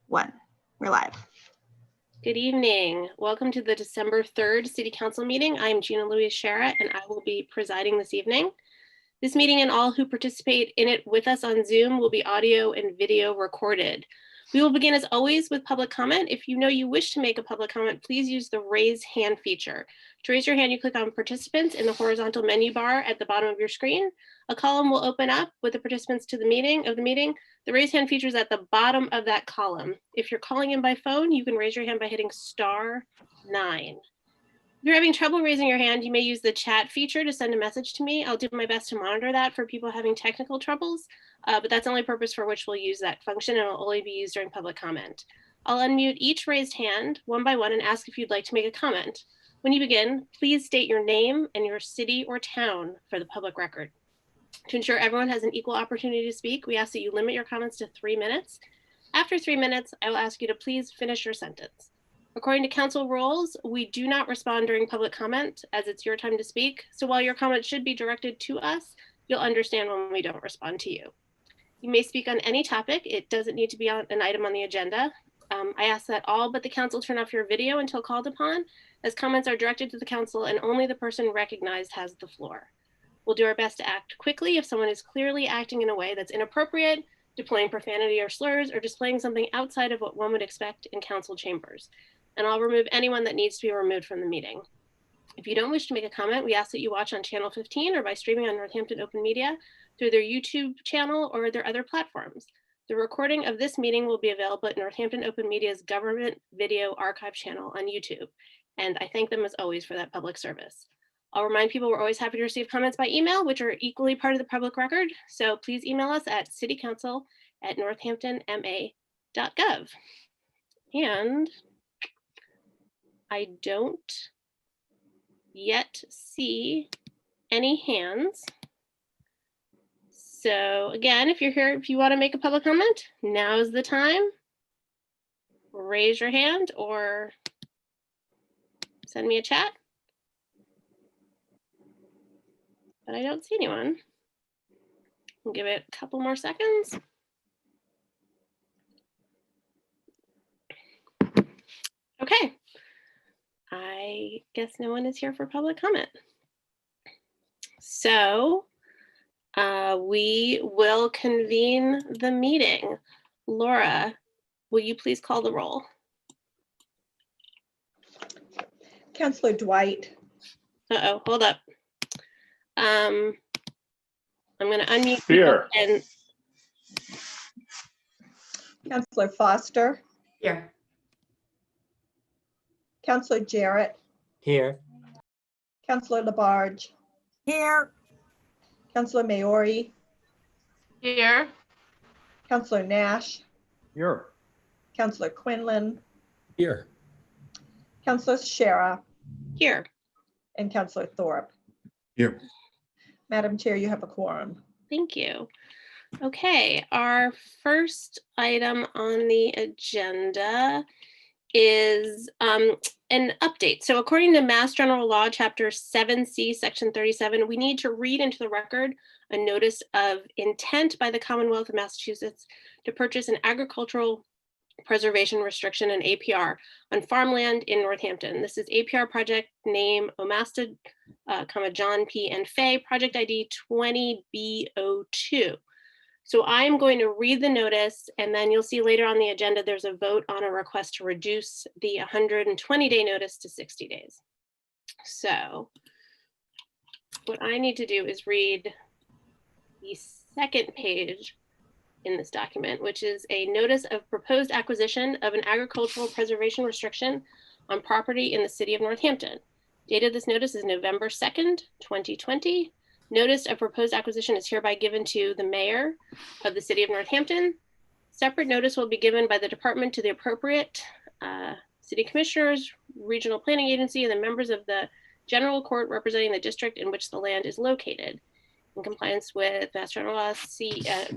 One. We're live. Good evening. Welcome to the December 3rd City Council meeting. I'm Gina Louise Shara, and I will be presiding this evening. This meeting and all who participate in it with us on Zoom will be audio and video recorded. We will begin as always with public comment. If you know you wish to make a public comment, please use the raise hand feature. To raise your hand, you click on participants in the horizontal menu bar at the bottom of your screen. A column will open up with the participants to the meeting. The raise hand feature is at the bottom of that column. If you're calling in by phone, you can raise your hand by hitting *9. If you're having trouble raising your hand, you may use the chat feature to send a message to me. I'll do my best to monitor that for people having technical troubles, but that's the only purpose for which we'll use that function, and it'll only be used during public comment. I'll unmute each raised hand one by one and ask if you'd like to make a comment. When you begin, please state your name and your city or town for the public record. To ensure everyone has an equal opportunity to speak, we ask that you limit your comments to 3 minutes. After 3 minutes, I will ask you to please finish your sentence. According to council rules, we do not respond during public comment as it's your time to speak. So while your comment should be directed to us, you'll understand when we don't respond to you. You may speak on any topic. It doesn't need to be on an item on the agenda. I ask that all but the council turn off your video until called upon, as comments are directed to the council and only the person recognized has the floor. We'll do our best to act quickly if someone is clearly acting in a way that's inappropriate, deploying profanity or slurs, or displaying something outside of what one would expect in council chambers. And I'll remove anyone that needs to be removed from the meeting. If you don't wish to make a comment, we ask that you watch on channel 15 or by streaming on Northampton Open Media through their YouTube channel or their other platforms. The recording of this meeting will be available at Northampton Open Media's Government Video Archive channel on YouTube. And I thank them as always for that public service. I'll remind people we're always happy to receive comments by email, which are equally part of the public record. So please email us at citycouncil@northamptonma.gov. And I don't yet see any hands. So again, if you're here, if you want to make a public comment, now is the time. Raise your hand or send me a chat. But I don't see anyone. I'll give it a couple more seconds. Okay. I guess no one is here for public comment. So we will convene the meeting. Laura, will you please call the roll? Councillor Dwight. Uh-oh, hold up. I'm going to unmute Here. And Councillor Foster. Here. Councillor Jarrett. Here. Councillor Labarge. Here. Councillor Maori. here. Councillor Nash. Here. Councillor Quinlan. Here. Councillor Shara. Here. And Councillor Thorpe. Here. Madam Chair, you have a quorum. Thank you. Okay, our first item on the agenda is an update. So according to Mass General Law, Chapter 7C, Section 37, we need to read into the record a notice of intent by the Commonwealth of Massachusetts to purchase an agricultural preservation restriction, an APR, on farmland in Northampton. This is APR project name Omasta, John P. and Fay, project ID 20B02. So I'm going to read the notice, and then you'll see later on the agenda there's a vote on a request to reduce the 120-day notice to 60 days. So what I need to do is read the second page in this document, which is a notice of proposed acquisition of an agricultural preservation restriction on property in the city of Northampton. Date of this notice is November 2nd, 2020. Notice of proposed acquisition is hereby given to the mayor of the city of Northampton. Separate notice will be given by the department to the appropriate city commissioners, regional planning agency, and the members of the general court representing the district in which the land is located. In compliance with Mass General Law,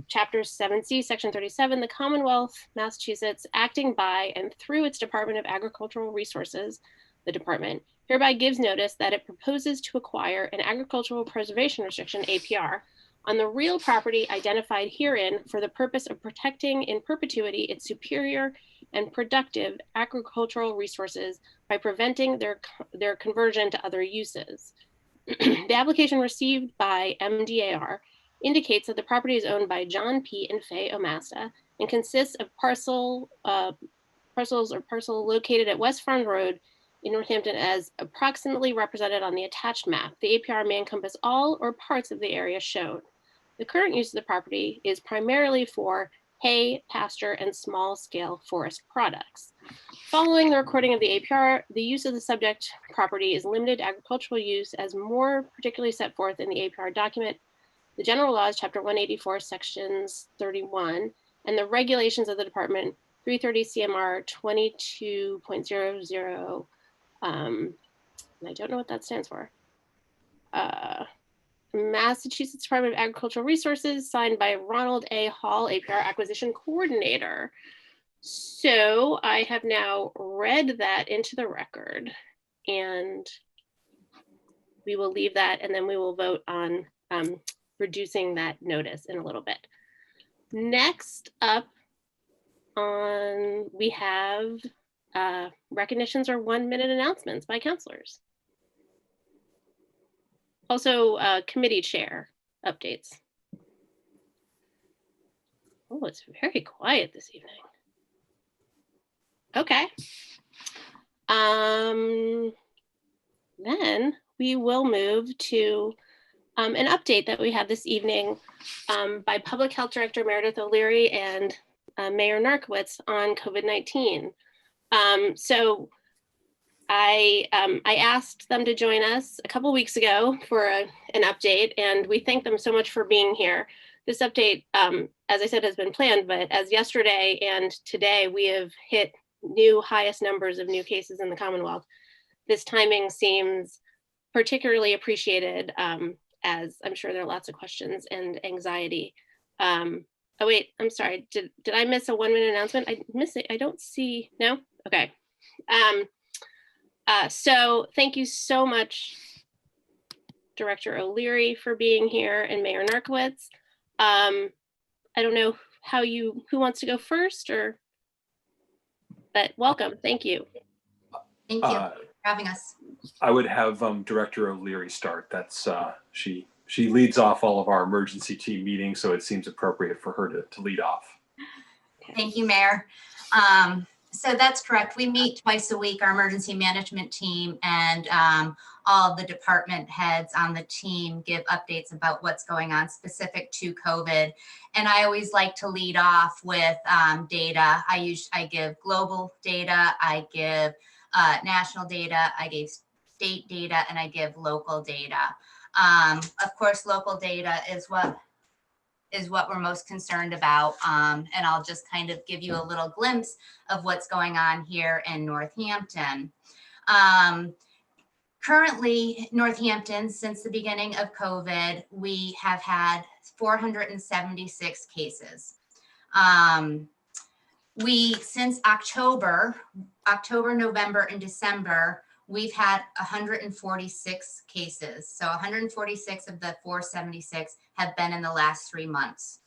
Chapter 7C, Section 37, the Commonwealth, Massachusetts, acting by and through its Department of Agricultural Resources, the department, hereby gives notice that it proposes to acquire an agricultural preservation restriction, APR, on the real property identified herein for the purpose of protecting in perpetuity its superior and productive agricultural resources by preventing their conversion to other uses. The application received by MDAR indicates that the property is owned by John P. and Faye Omasta and consists of parcel located at West Farm Road in Northampton as approximately represented on the attached map. The APR may encompass all or parts of the area shown. The current use of the property is primarily for hay, pasture, and small-scale forest products. Following the recording of the APR, the use of the subject property is limited to agricultural use as more particularly set forth in the APR document, the General Laws, Chapter 184, Sections 31, and the regulations of the Department 330 CMR 22.00, and I don't know what that stands for. Massachusetts Department of Agricultural Resources, signed by Ronald A. Hall, APR Acquisition Coordinator. So I have now read that into the record, and we will leave that, and then we will vote on reducing that notice in a little bit. Next up we have recognitions or 1-minute announcements by counselors. Also, committee chair updates. Oh, it's very quiet this evening. Okay. Then we will move to an update that we had this evening by Public Health Director Meredith O'Leary and Mayor Narkowitz on COVID-19. So I asked them to join us a couple weeks ago for an update, and we thank them so much for being here. This update, as I said, has been planned, but as yesterday and today, we have hit new highest numbers of new cases in the Commonwealth. This timing seems particularly appreciated, as I'm sure there are lots of questions and anxiety. Oh wait, I'm sorry, did I miss a 1-minute announcement? I missed it, I don't see, no? Okay. So thank you so much, Director O'Leary, for being here, and Mayor Narkowitz. I don't know who wants to go first, but welcome, thank you. Thank you for having us. I would have Director O'Leary start. That's she leads off all of our emergency team meetings, so it seems appropriate for her to lead off. Thank you, Mayor. So that's correct. We meet twice a week, our emergency management team, and all of the department heads on the team give updates about what's going on specific to COVID. And I always like to lead off with data. I give global data, I give national data, I give state data, and I give local data. Of course, local data is what we're most concerned about. And I'll just kind of give you a little glimpse of what's going on here in Northampton. Currently, Northampton, since the beginning of COVID, we have had 476 cases. Since October, November, and December, we've had 146 cases. So 146 of the 476 have been in the last 3 months.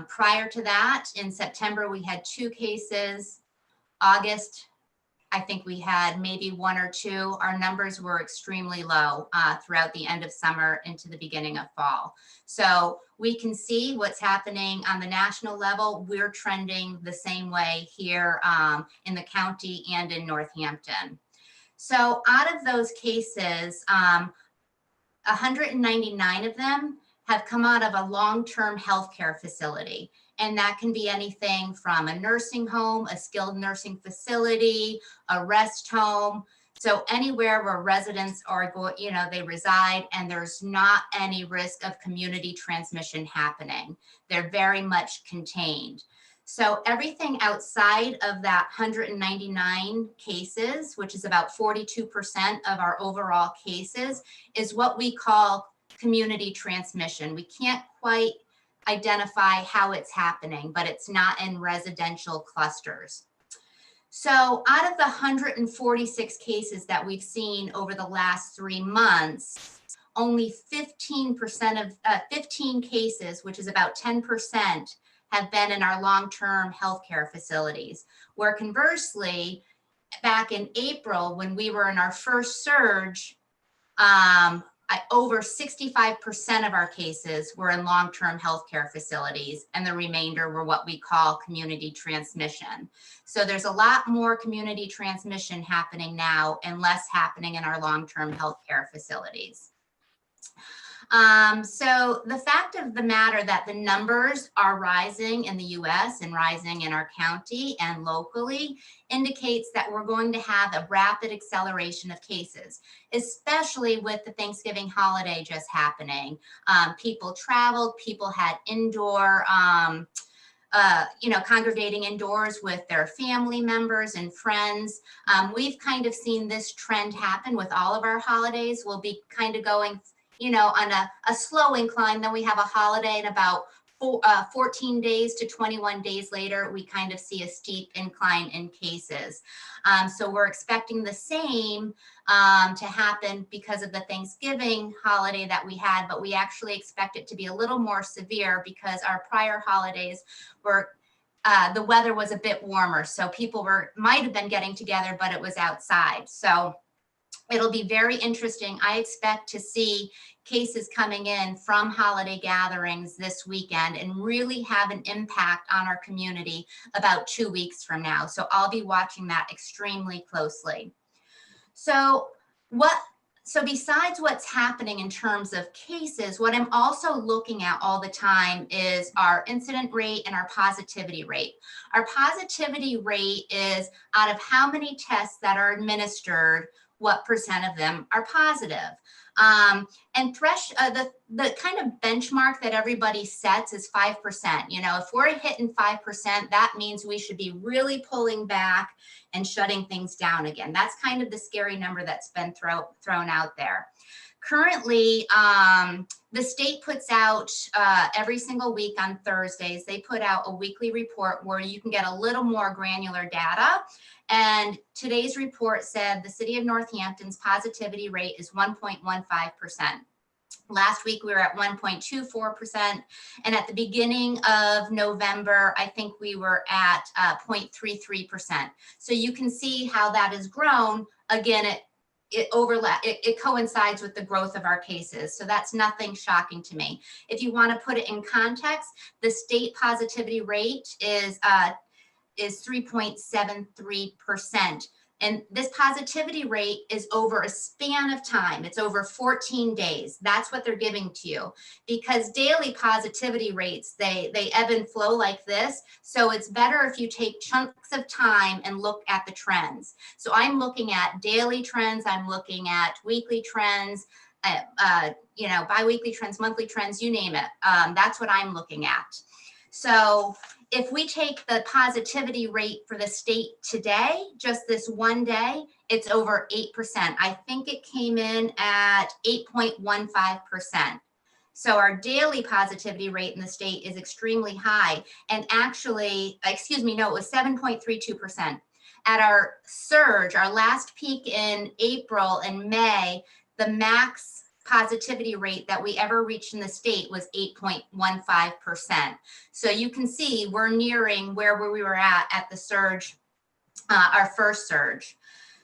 Prior to that, in September, we had 2 cases. August, I think we had maybe 1 or 2. Our numbers were extremely low throughout the end of summer into the beginning of fall. So we can see what's happening on the national level. We're trending the same way here in the county and in Northampton. So out of those cases, 199 of them have come out of a long-term healthcare facility. And that can be anything from a nursing home, a skilled nursing facility, a rest home. So anywhere where residents are they reside and there's not any risk of community transmission happening. They're very much contained. So everything outside of that 199 cases, which is about 42% of our overall cases, is what we call community transmission. We can't quite identify how it's happening, but it's not in residential clusters. So out of the 146 cases that we've seen over the last 3 months, only 15% of 15 cases, which is about 10%, have been in our long-term healthcare facilities. Where conversely, back in April, when we were in our first surge, over 65% of our cases were in long-term healthcare facilities, and the remainder were what we call community transmission. So there's a lot more community transmission happening now and less happening in our long-term healthcare facilities. So the fact of the matter that the numbers are rising in the US and rising in our county and locally indicates that we're going to have a rapid acceleration of cases, especially with the Thanksgiving holiday just happening. People traveled, people had indoor, congregating indoors with their family members and friends. We've kind of seen this trend happen with all of our holidays. We'll be kind of going on a slow incline. Then we have a holiday, and about 14 days to 21 days later, we kind of see a steep incline in cases. So we're expecting the same to happen because of the Thanksgiving holiday that we had, but we actually expect it to be a little more severe because our prior holidays were the weather was a bit warmer. So people might have been getting together, but it was outside. So it'll be very interesting. I expect to see cases coming in from holiday gatherings this weekend and really have an impact on our community about 2 weeks from now. So I'll be watching that extremely closely. So besides what's happening in terms of cases, what I'm also looking at all the time is our incident rate and our positivity rate. Our positivity rate is out of how many tests that are administered, what percent of them are positive. And the kind of benchmark that everybody sets is 5%. If we're hitting 5%, that means we should be really pulling back and shutting things down again. That's kind of the scary number that's been thrown out there. Currently, the state puts out every single week on Thursdays, they put out a weekly report where you can get a little more granular data. And today's report said the city of Northampton's positivity rate is 1.15%. Last week, we were at 1.24%. And at the beginning of November, I think we were at 0.33%. So you can see how that has grown. Again, it coincides with the growth of our cases. So that's nothing shocking to me. If you want to put it in context, the state positivity rate is 3.73%. And this positivity rate is over a span of time. It's over 14 days. That's what they're giving to you, because daily positivity rates, they ebb and flow like this. So it's better if you take chunks of time and look at the trends. So I'm looking at daily trends. I'm looking at weekly trends, biweekly trends, monthly trends, you name it. That's what I'm looking at. So if we take the positivity rate for the state today, just this one day, it's over 8%. I think it came in at 8.15%. So our daily positivity rate in the state is extremely high. And actually, it was 7.32%. At our surge, our last peak in April and May, the max positivity rate that we ever reached in the state was 8.15%. So you can see we're nearing where we were at the surge, our first surge.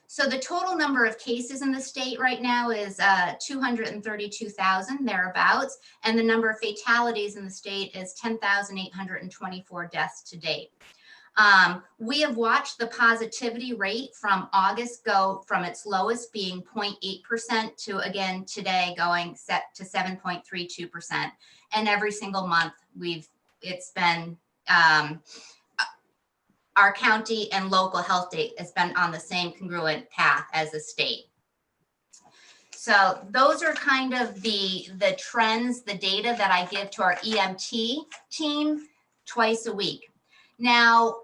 So the total number of cases in the state right now is 232,000 thereabouts, and the number of fatalities in the state is 10,824 deaths to date. We have watched the positivity rate from August go from its lowest being 0.8% to, again, today going set to 7.32%. And every single month it's been, our county and local health data has been on the same congruent path as the state. So those are kind of the trends, the data that I give to our EMT team twice a week. Now,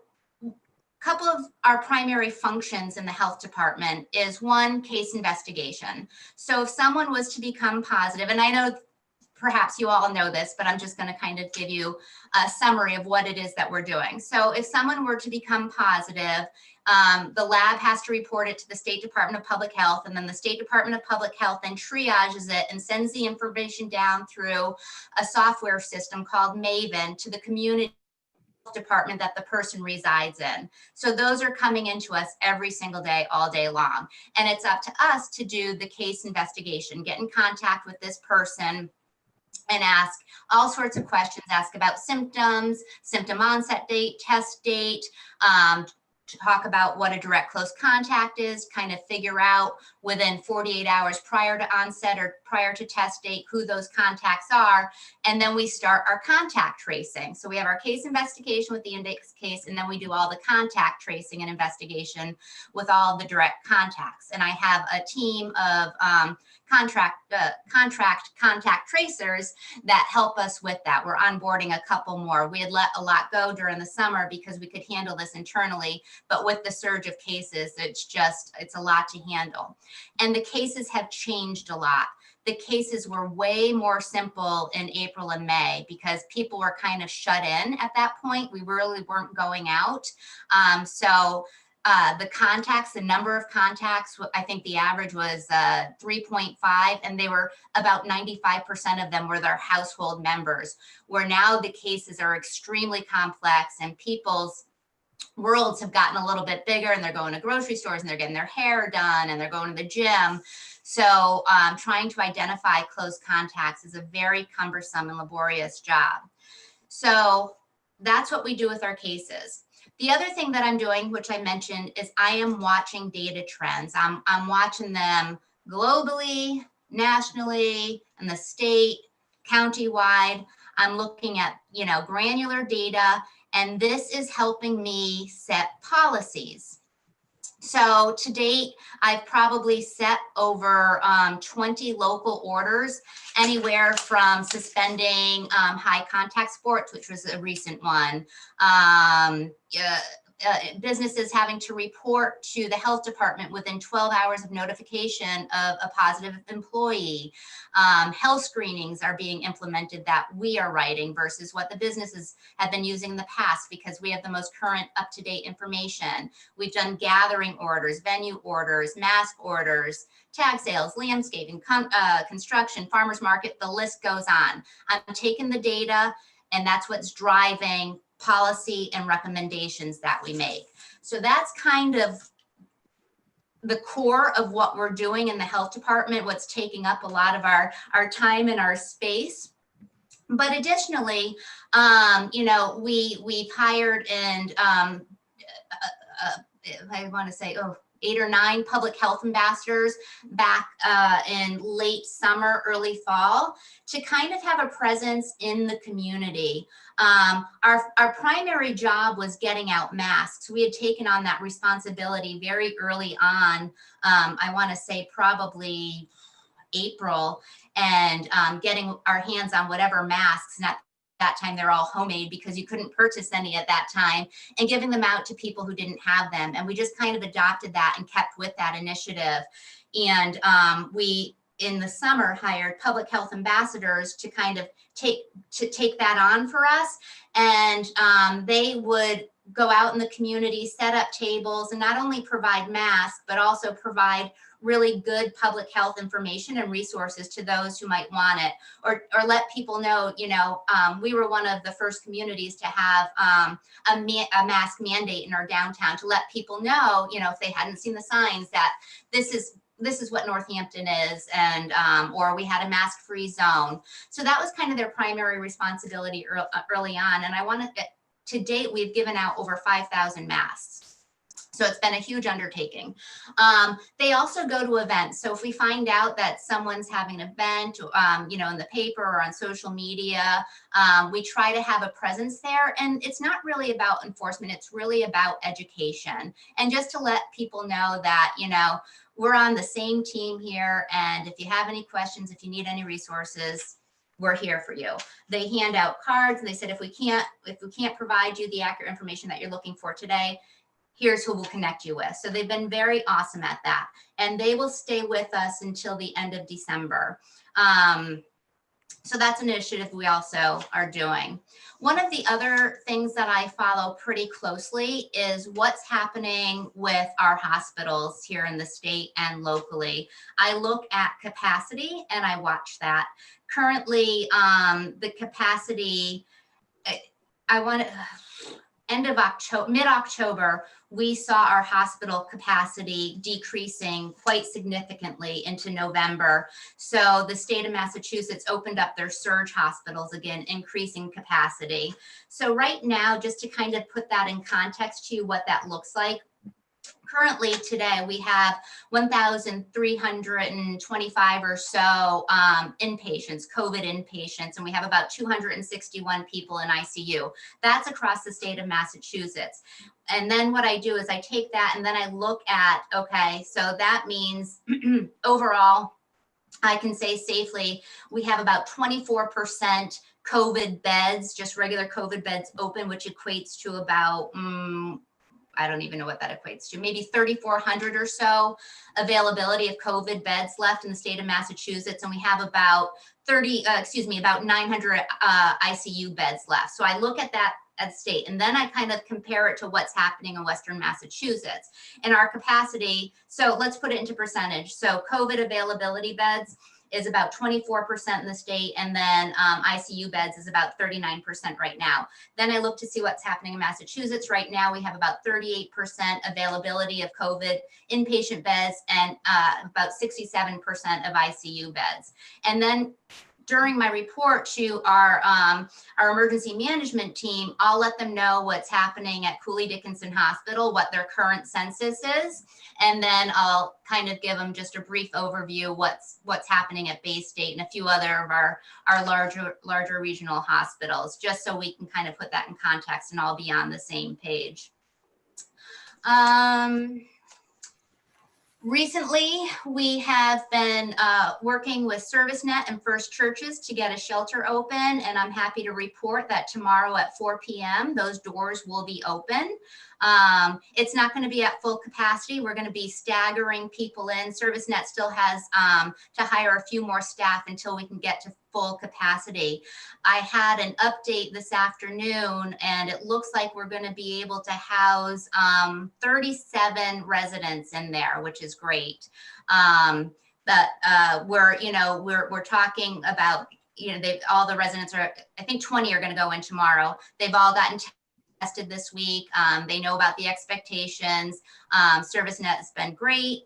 a couple of our primary functions in the health department is one, case investigation. So if someone was to become positive, and I know perhaps you all know this, but I'm just going to kind of give you a summary of what it is that we're doing. So if someone were to become positive, The lab has to report it to the State Department of Public Health, and then the State Department of Public Health then triages it and sends the information down through a software system called Maven to the community department that the person resides in. So those are coming into us every single day, all day long. And it's up to us to do the case investigation, get in contact with this person and ask all sorts of questions, ask about symptoms, symptom onset date, test date, to talk about what a direct close contact is, kind of figure out within 48 hours prior to onset or prior to test date who those contacts are. And then we start our contact tracing. So we have our case investigation with the index case, and then we do all the contact tracing and investigation with all the direct contacts. And I have a team of contact tracers that help us with that. We're onboarding a couple more. We had let a lot go during the summer because we could handle this internally, but with the surge of cases, it's a lot to handle. And the cases have changed a lot. The cases were way more simple in April and May because people were kind of shut in at that point. We really weren't going out. The contacts, the number of contacts, I think the average was 3.5, and they were about 95% of them were their household members, where now the cases are extremely complex and people's worlds have gotten a little bit bigger, and they're going to grocery stores and they're getting their hair done and they're going to the gym. So trying to identify close contacts is a very cumbersome and laborious job. So that's what we do with our cases. The other thing that I'm doing, which I mentioned, is I am watching data trends. I'm watching them globally, nationally, in the state, countywide. I'm looking at, granular data, and this is helping me set policies. So to date, I've probably set over 20 local orders, anywhere from suspending high contact sports, which was a recent one, businesses having to report to the health department within 12 hours of notification of a positive employee. Health screenings are being implemented that we are writing versus what the businesses have been using in the past, because we have the most current up-to-date information. We've done gathering orders, venue orders, mask orders, tag sales, landscaping, construction, farmers market, the list goes on. I'm taking the data, and that's what's driving policy and recommendations that we make. So that's kind of the core of what we're doing in the health department, what's taking up a lot of our time and our space. But additionally, we've hired and I want to say, 8 or 9 public health ambassadors back in late summer, early fall, to kind of have a presence in the community. Our primary job was getting out masks. We had taken on that responsibility very early on. I want to say probably April, and getting our hands on whatever masks. Not that time, they're all homemade because you couldn't purchase any at that time, and giving them out to people who didn't have them. And we just kind of adopted that and kept with that initiative. And we, in the summer, hired public health ambassadors to kind of take that on for us. And they would go out in the community, set up tables, and not only provide masks, but also provide really good public health information and resources to those who might want it, or let people know, we were one of the first communities to have a mask mandate in our downtown, to let people know, if they hadn't seen the signs, that this is what Northampton is, and or we had a mask-free zone. So that was kind of their primary responsibility early on. And I want to date, we've given out over 5,000 masks. So it's been a huge undertaking. They also go to events. So if we find out that someone's having an event, in the paper or on social media, we try to have a presence there. And it's not really about enforcement. It's really about education. And just to let people know that, we're on the same team here. And if you have any questions, if you need any resources, we're here for you. They hand out cards, and they said, if we can't provide you the accurate information that you're looking for today, here's who we'll connect you with. So they've been very awesome at that. And they will stay with us until the end of December. So that's an initiative we also are doing. One of the other things that I follow pretty closely is what's happening with our hospitals here in the state and locally. I look at capacity and I watch that. Currently, the capacity, I want to, end of October, mid-October, we saw our hospital capacity decreasing quite significantly into November. So the state of Massachusetts opened up their surge hospitals again, increasing capacity. So right now, just to kind of put that in context to you, what that looks like, currently today we have 1,325 or so inpatients, COVID inpatients, and we have about 261 people in ICU. That's across the state of Massachusetts. And then what I do is I take that and then I look at, okay, so that means overall, I can say safely, we have about 24% COVID beds, just regular COVID beds open, which equates to about, I don't even know what that equates to, maybe 3,400 or so availability of COVID beds left in the state of Massachusetts. And we have about about 900 ICU beds left. So I look at that at state, and then I kind of compare it to what's happening in Western Massachusetts and our capacity. So let's put it into percentage. So COVID availability beds is about 24% in the state, and then ICU beds is about 39% right now. Then I look to see what's happening in Massachusetts. Right now, we have about 38% availability of COVID inpatient beds and about 67% of ICU beds. And then during my report to our emergency management team, I'll let them know what's happening at Cooley Dickinson Hospital, what their current census is, and then I'll kind of give them just a brief overview what's happening at Bay State and a few other of our larger regional hospitals, just so we can kind of put that in context and all be on the same page. Recently, we have been working with ServiceNet and First Churches to get a shelter open, and I'm happy to report that tomorrow at 4 p.m. those doors will be open. It's not going to be at full capacity. We're going to be staggering people in. ServiceNet still has to hire a few more staff until we can get to full capacity. I had an update this afternoon, and it looks like we're going to be able to house 37 residents in there, which is great. But we're talking about, all the residents are, I think 20 are going to go in tomorrow. They've all gotten tested this week. They know about the expectations. ServiceNet has been great.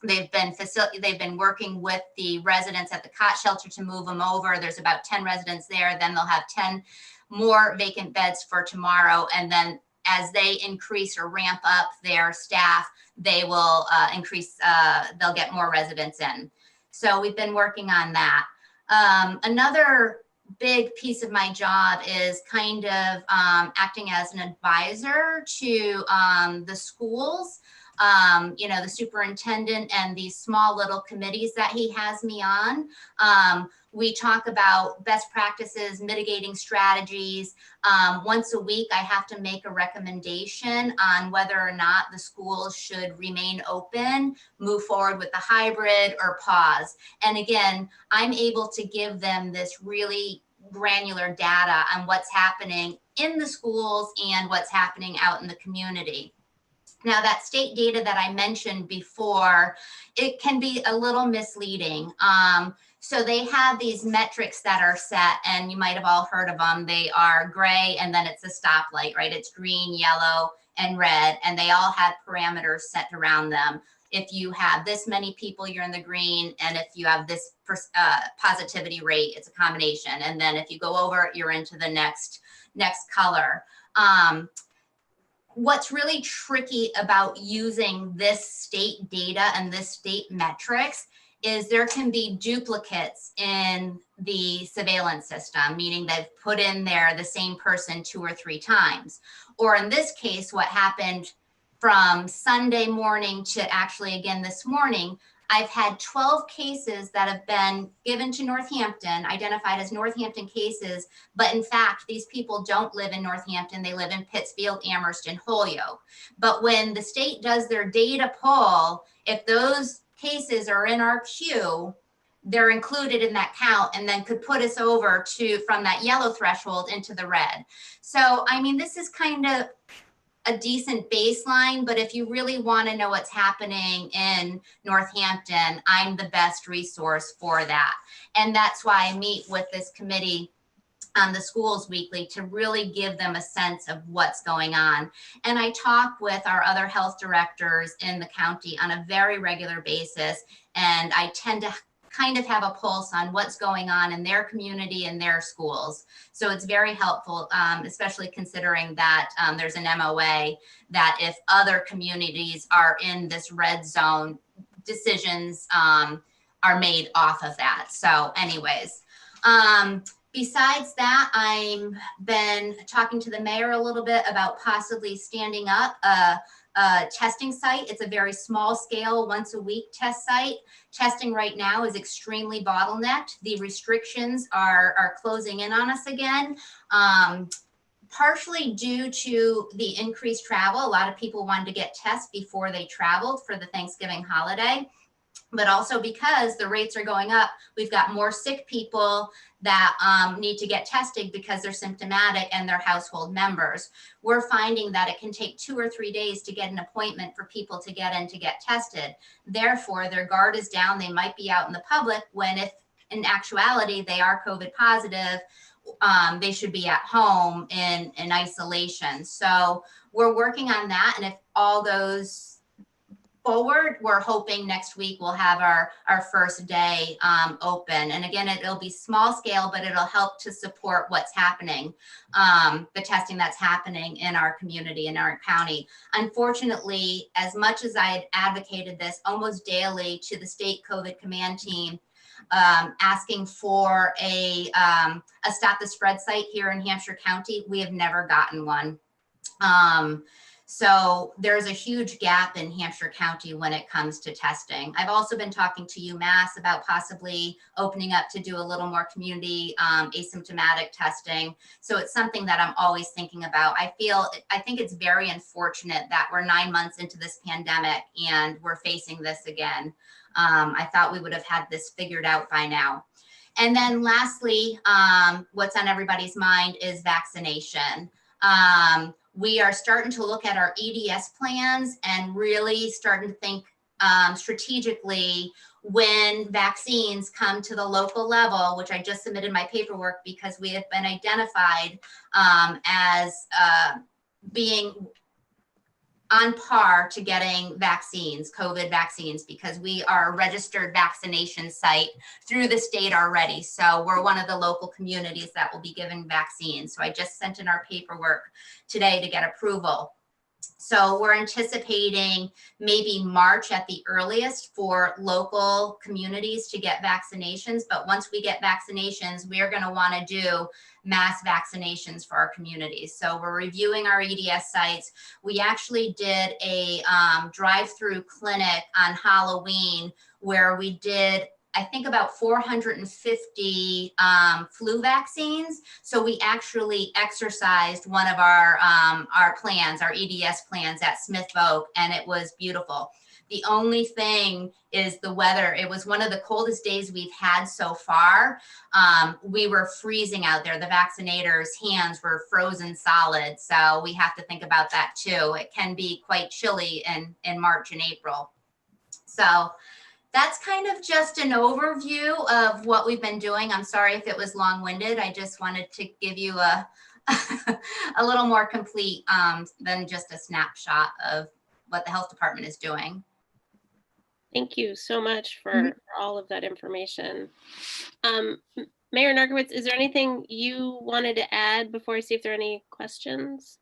They've been working with the residents at the cot shelter to move them over. There's about 10 residents there. Then they'll have 10 more vacant beds for tomorrow. And then as they increase or ramp up their staff, they will they'll get more residents in. So we've been working on that. Another big piece of my job is kind of acting as an advisor to the schools, the superintendent and these small little committees that he has me on. We talk about best practices, mitigating strategies. Once a week, I have to make a recommendation on whether or not the schools should remain open, move forward with the hybrid, or pause. And again, I'm able to give them this really granular data on what's happening in the schools and what's happening out in the community. Now, that state data that I mentioned before, it can be a little misleading. So they have these metrics that are set, and you might have all heard of them. They are gray, and then it's a stoplight, right? It's green, yellow, and red, and they all have parameters set around them. If you have this many people, you're in the green, and if you have this positivity rate, it's a combination. And then if you go over, you're into the next color. What's really tricky about using this state data and this state metrics is there can be duplicates in the surveillance system, meaning they've put in there the same person 2 or 3 times. Or in this case, what happened from Sunday morning to actually again this morning, I've had 12 cases that have been given to Northampton, identified as Northampton cases, but in fact, these people don't live in Northampton. They live in Pittsfield, Amherst, and Holyoke. But when the state does their data pull, if those cases are in our queue, they're included in that count and then could put us over to from that yellow threshold into the red. So, I mean, this is kind of a decent baseline, but if you really want to know what's happening in Northampton, I'm the best resource for that. And that's why I meet with this committee on the schools weekly to really give them a sense of what's going on. And I talk with our other health directors in the county on a very regular basis. And I tend to kind of have a pulse on what's going on in their community and their schools. So it's very helpful, especially considering that there's an MOA that if other communities are in this red zone, decisions are made off of that. So anyways, besides that, I've been talking to the mayor a little bit about possibly standing up a testing site. It's a very small scale, once a week test site. Testing right now is extremely bottlenecked. The restrictions are closing in on us again. Partially due to the increased travel. A lot of people wanted to get tests before they traveled for the Thanksgiving holiday, but also because the rates are going up. We've got more sick people that need to get tested because they're symptomatic and their household members. We're finding that it can take 2 or 3 days to get an appointment for people to get in to get tested. Therefore, their guard is down. They might be out in the public when, if in actuality they are COVID positive, they should be at home in isolation. So we're working on that. And if all goes forward, we're hoping next week we'll have our first day open. And again, it'll be small scale, but it'll help to support what's happening, the testing that's happening in our community, in our county. Unfortunately, as much as I had advocated this almost daily to the state COVID command team, asking for a stop the spread site here in Hampshire County, we have never gotten one. So there's a huge gap in Hampshire County when it comes to testing. I've also been talking to UMass about possibly opening up to do a little more community asymptomatic testing. So it's something that I'm always thinking about. I think it's very unfortunate that we're 9 months into this pandemic and we're facing this again. I thought we would have had this figured out by now. And then lastly, what's on everybody's mind is vaccination. We are starting to look at our EDS plans and really starting to think strategically when vaccines come to the local level, which I just submitted my paperwork because we have been identified as being on par to getting vaccines, COVID vaccines, because we are a registered vaccination site through the state already. So we're one of the local communities that will be given vaccines. So I just sent in our paperwork today to get approval. So we're anticipating maybe March at the earliest for local communities to get vaccinations. But once we get vaccinations, we're going to want to do mass vaccinations for our communities. So we're reviewing our EDS sites. We actually did a drive-through clinic on Halloween where we did, I think, about 450 flu vaccines. So we actually exercised one of our plans, our EDS plans at Smith Oak, and it was beautiful. The only thing is the weather. It was one of the coldest days we've had so far. We were freezing out there. The vaccinators' hands were frozen solid. So we have to think about that too. It can be quite chilly in March and April. So that's kind of just an overview of what we've been doing. I'm sorry if it was long-winded. I just wanted to give you a little more complete than just a snapshot of what the health department is doing. Thank you so much for all of that information. Mayor Narkowitz, is there anything you wanted to add before I see if there are any questions?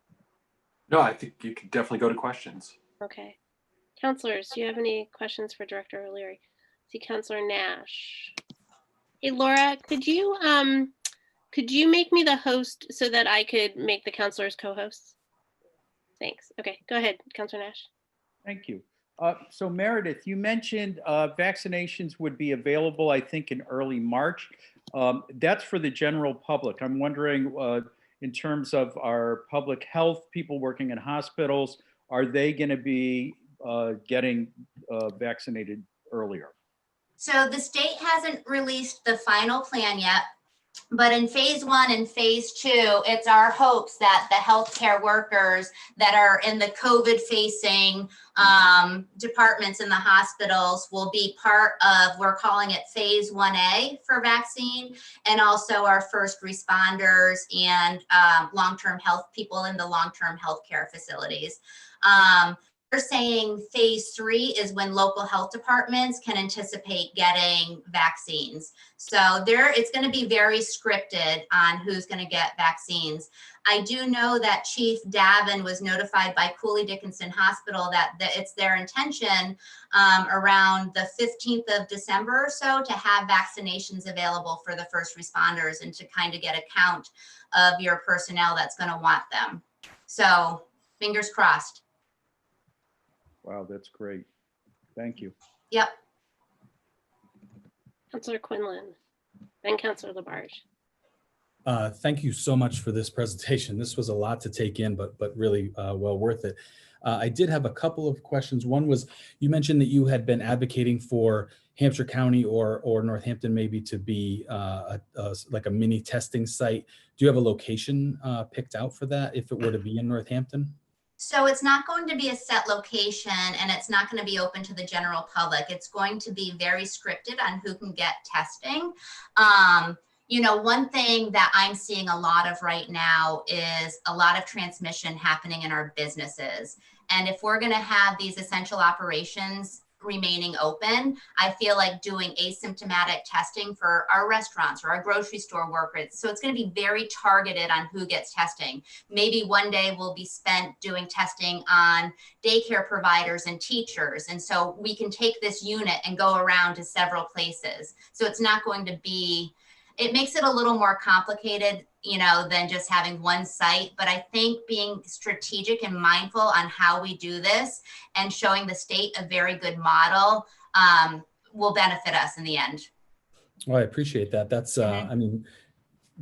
No, I think you could definitely go to questions. Okay. Counselors, do you have any questions for Director O'Leary? See Counselor Nash. Hey, Laura, could you make me the host so that I could make the counselors co-hosts? Thanks. Okay, go ahead, Counselor Nash. Thank you. So Meredith, you mentioned vaccinations would be available, I think, in early March. That's for the general public. I'm wondering, in terms of our public health, people working in hospitals, are they going to be getting vaccinated earlier? So the state hasn't released the final plan yet, but in phase 1 and phase 2, it's our hopes that the healthcare workers that are in the COVID facing departments in the hospitals will be part of, we're calling it phase 1A for vaccine, and also our first responders and long-term health people in the long-term healthcare facilities. They're saying phase 3 is when local health departments can anticipate getting vaccines. So it's going to be very scripted on who's going to get vaccines. I do know that Chief Davin was notified by Cooley Dickinson Hospital that it's their intention around the 15th of December or so to have vaccinations available for the first responders and to kind of get a count of your personnel that's going to want them. So fingers crossed. Wow, that's great. Thank you. Yep. Councillor Quinlan, then Councillor Labarge. Thank you so much for this presentation. This was a lot to take in, but really well worth it. I did have a couple of questions. One was, you mentioned that you had been advocating for Hampshire County or Northampton maybe to be like a mini testing site. Do you have a location picked out for that if it were to be in Northampton? So it's not going to be a set location and it's not going to be open to the general public. It's going to be very scripted on who can get testing. You know, one thing that I'm seeing a lot of right now is a lot of transmission happening in our businesses. And if we're going to have these essential operations remaining open, I feel like doing asymptomatic testing for our restaurants or our grocery store workers. So it's going to be very targeted on who gets testing. Maybe one day will be spent doing testing on daycare providers and teachers. And so we can take this unit and go around to several places. So it's not going to be, it makes it a little more complicated, you know, than just having one site. But I think being strategic and mindful on how we do this and showing the state a very good model will benefit us in the end. Well, I appreciate that. That's, I mean,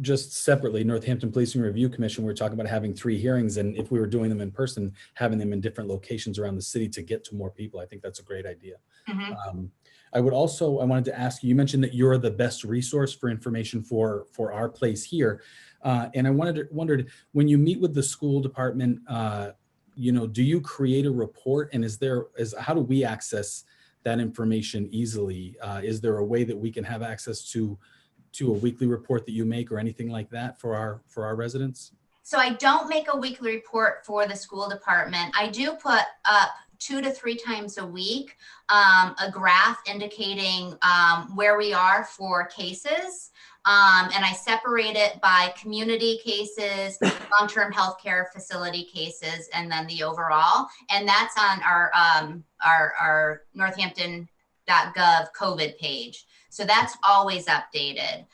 just separately, Northampton Policing Review Commission, we were talking about having 3 hearings, and if we were doing them in person, having them in different locations around the city to get to more people. I think that's a great idea. I wanted to ask you, you mentioned that you're the best resource for information for our place here. And I wondered, when you meet with the school department, you know, do you create a report, and how do we access that information easily? Is there a way that we can have access to a weekly report that you make or anything like that for our residents? So I don't make a weekly report for the school department. I do put up 2 to 3 times a week a graph indicating where we are for cases. And I separate it by community cases, long-term healthcare facility cases, and then the overall. And that's on our Northampton.gov COVID page. So that's always updated.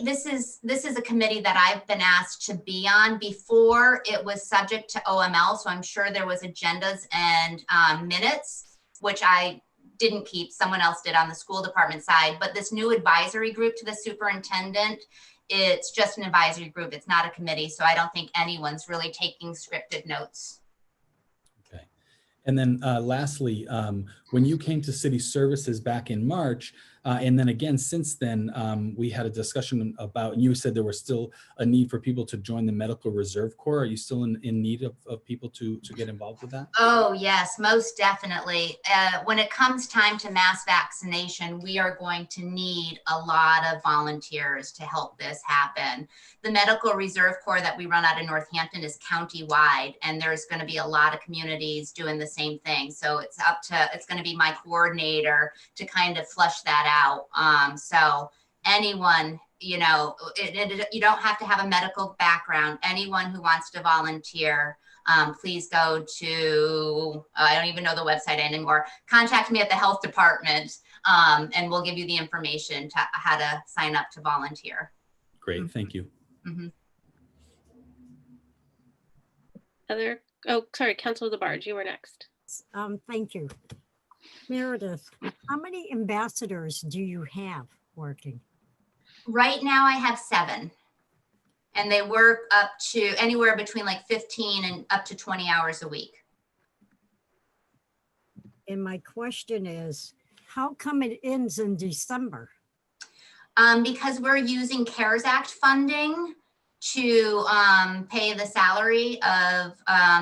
This is a committee that I've been asked to be on. Before it was subject to OML, so I'm sure there was agendas and minutes, which I didn't keep, someone else did on the school department side. But this new advisory group to the superintendent, it's just an advisory group. It's not a committee. So I don't think anyone's really taking scripted notes. Okay. And then lastly, when you came to city services back in March, and then again, since then, we had a discussion about, and you said there was still a need for people to join the Medical Reserve Corps. Are you still in need of people to get involved with that? Oh, yes, most definitely. When it comes time to mass vaccination, we are going to need a lot of volunteers to help this happen. The Medical Reserve Corps that we run out of Northampton is county-wide, and there's going to be a lot of communities doing the same thing. So it's going to be my coordinator to kind of flush that out. So anyone, you know, you don't have to have a medical background. Anyone who wants to volunteer, please go to, I don't even know the website anymore. Contact me at the health department, and we'll give you the information to how to sign up to volunteer. Great, thank you. Sorry, Councilor Labarge, you were next. Thank you. Meredith, how many ambassadors do you have working? Right now I have 7, and they work up to anywhere between like 15 and up to 20 hours a week. And my question is, how come it ends in December? Because we're using CARES Act funding to pay the salary of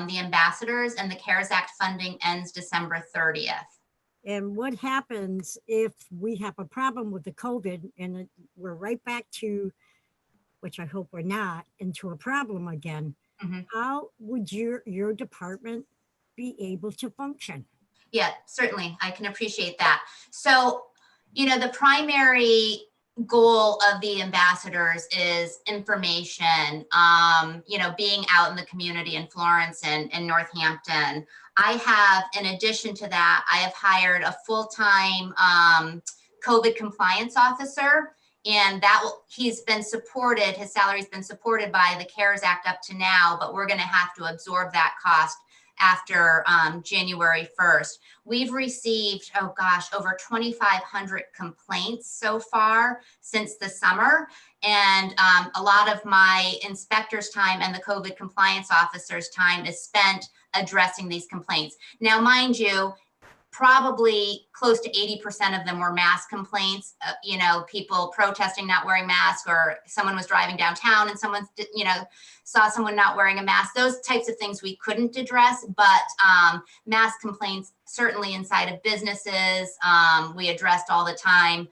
the ambassadors, and the CARES Act funding ends December 30th. And what happens if we have a problem with the COVID and we're right back to, which I hope we're not, into a problem again? Mhm. How would your department be able to function? Yeah, certainly. I can appreciate that. So, the primary goal of the ambassadors is information, being out in the community in Florence and Northampton. I have, in addition to that, I have hired a full-time COVID compliance officer, and he's been supported, his salary's been supported by the CARES Act up to now, but we're going to have to absorb that cost after January 1st. We've received, over 2,500 complaints so far since the summer. And a lot of my inspector's time and the COVID compliance officer's time is spent addressing these complaints. Now, mind you, probably close to 80% of them were mask complaints, people protesting not wearing masks, or someone was driving downtown and someone, saw someone not wearing a mask. Those types of things we couldn't address, but mask complaints, certainly inside of businesses, we addressed all the time.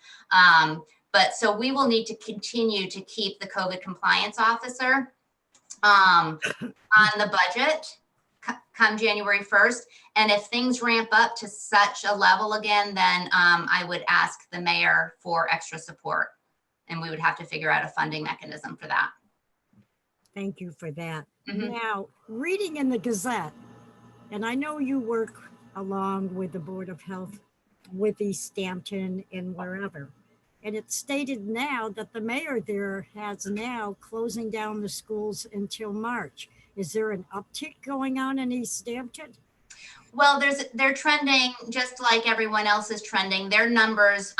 But so we will need to continue to keep the COVID compliance officer on the budget come January 1st. And if things ramp up to such a level again, then I would ask the mayor for extra support, and we would have to figure out a funding mechanism for that. Thank you for that. Mhm. Now, reading in the Gazette, and I know you work along with the Board of Health with East Hampton and wherever, and it's stated now that the mayor there has now closing down the schools until March. Is there an uptick going on in East Hampton? Well, they're trending just like everyone else is trending. Their numbers,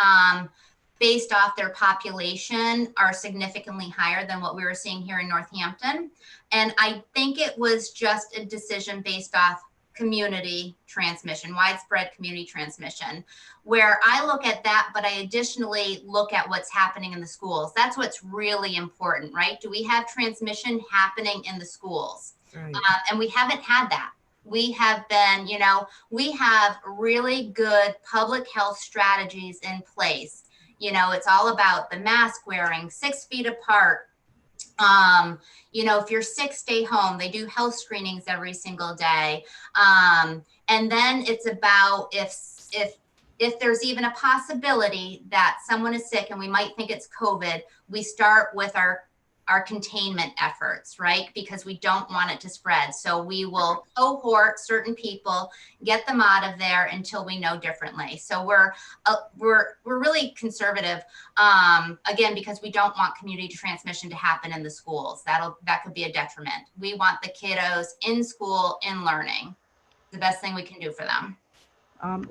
based off their population, are significantly higher than what we were seeing here in Northampton. And I think it was just a decision based off community transmission, widespread community transmission, where I look at that, but I additionally look at what's happening in the schools. That's what's really important, right? Do we have transmission happening in the schools? Right. And we haven't had that. We have been, we have really good public health strategies in place. It's all about the mask wearing, 6 feet apart. If you're sick, stay home. They do health screenings every single day. And then it's about if there's even a possibility that someone is sick and we might think it's COVID, we start with our containment efforts, right? Because we don't want it to spread. So we will cohort certain people, get them out of there until we know differently. So we're really conservative, again, because we don't want community transmission to happen in the schools. That could be a detriment. We want the kiddos in school, in learning. The best thing we can do for them.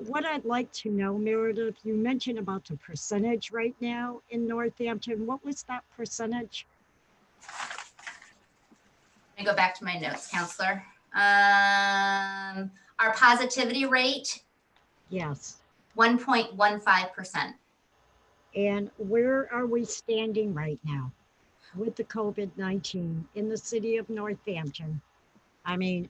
What I'd like to know, Meredith, you mentioned about the percentage right now in Northampton. What was that percentage? Let me go back to my notes, Counselor. Our positivity rate, Yes. 1.15%. And where are we standing right now with the COVID-19 in the city of Northampton? I mean,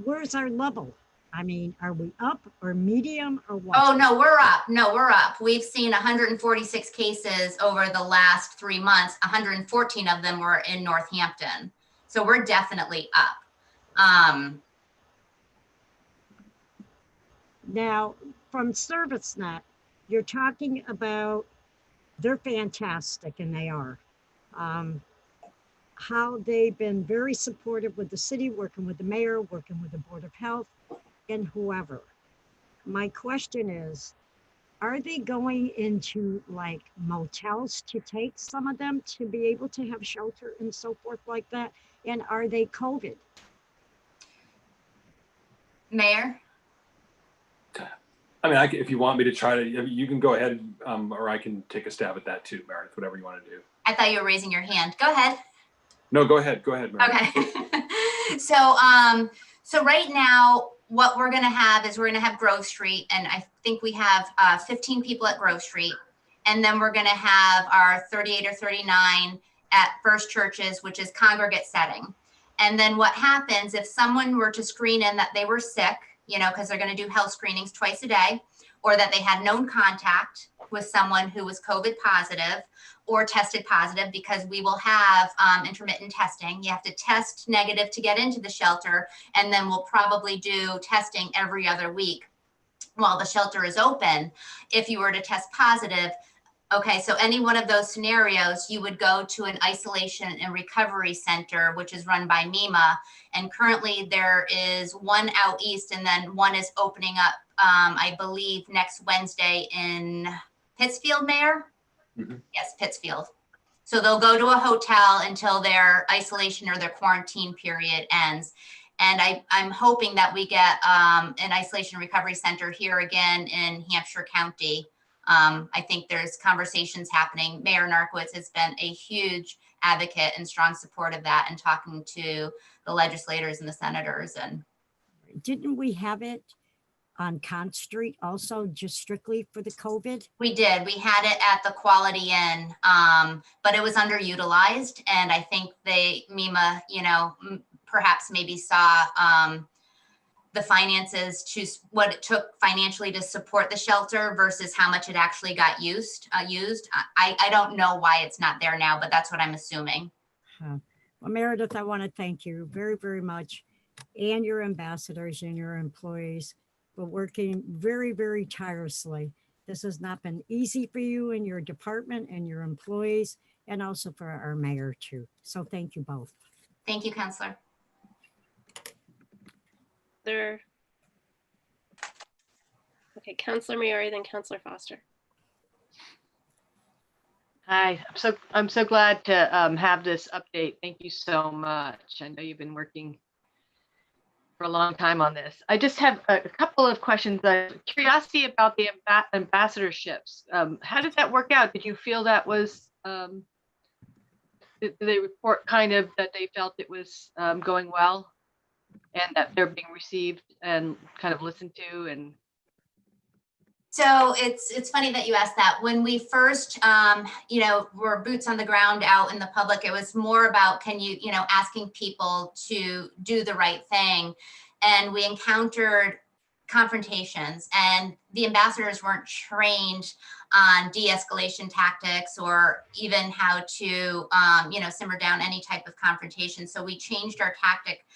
where's our level? I mean, are we up or medium or what? Oh, no, we're up. No, we're up. We've seen 146 cases over the last 3 months. 114 of them were in Northampton. So we're definitely up. Now, from ServiceNet, you're talking about, they're fantastic, and they are. How they've been very supportive with the city, working with the mayor, working with the Board of Health, and whoever. My question is, are they going into like motels to take some of them to be able to have shelter and so forth like that? And are they COVID? Mayor? I mean, if you want me to try to, you can go ahead, or I can take a stab at that too, Meredith, whatever you want to do. I thought you were raising your hand. Go ahead. No, go ahead, Meredith. Okay. So right now, what we're going to have is we're going to have Grove Street, and I think we have 15 people at Grove Street, and then we're going to have our 38 or 39 at First Churches, which is congregate setting. And then what happens if someone were to screen in that they were sick, you know, because they're going to do health screenings twice a day, or that they had known contact with someone who was COVID positive or tested positive, because we will have intermittent testing. You have to test negative to get into the shelter, and then we'll probably do testing every other week while the shelter is open. If you were to test positive, okay, so any one of those scenarios, you would go to an isolation and recovery center, which is run by MEMA. And currently there is one out east, and then one is opening up, I believe, next Wednesday in Pittsfield, Mayor? Mm-hmm. Yes, Pittsfield. So they'll go to a hotel until their isolation or their quarantine period ends. And I'm hoping that we get an isolation recovery center here again in Hampshire County. I think there's conversations happening. Mayor Narkowitz has been a huge advocate and strong support of that, and talking to the legislators and the senators. And Didn't we have it on Con Street also, just strictly for the COVID? we did. We had it at the Quality Inn, but it was underutilized. And I think MEMA, you know, perhaps maybe saw the finances to what it took financially to support the shelter versus how much it actually got used. I don't know why it's not there now, but that's what I'm assuming. Well, Meredith, I want to thank you very, very much, and your ambassadors and your employees for working very, very tirelessly. This has not been easy for you and your department and your employees, and also for our mayor too. So thank you both. Thank you, Councilor. Okay, Councilor Maori, then Councilor Foster. Hi, I'm so glad to have this update. Thank you so much. I know you've been working for a long time on this. I just have a couple of questions. Curiosity about the ambassadorships. How did that work out? Did you feel that was, did they report kind of that they felt it was going well, and that they're being received and kind of listened to? And so it's funny that you asked that. When we first, you know, were boots on the ground out in the public, it was more about, can you know, asking people to do the right thing. And we encountered confrontations, and the ambassadors weren't trained on de-escalation tactics or even how to, you know, simmer down any type of confrontation. So we changed our tactic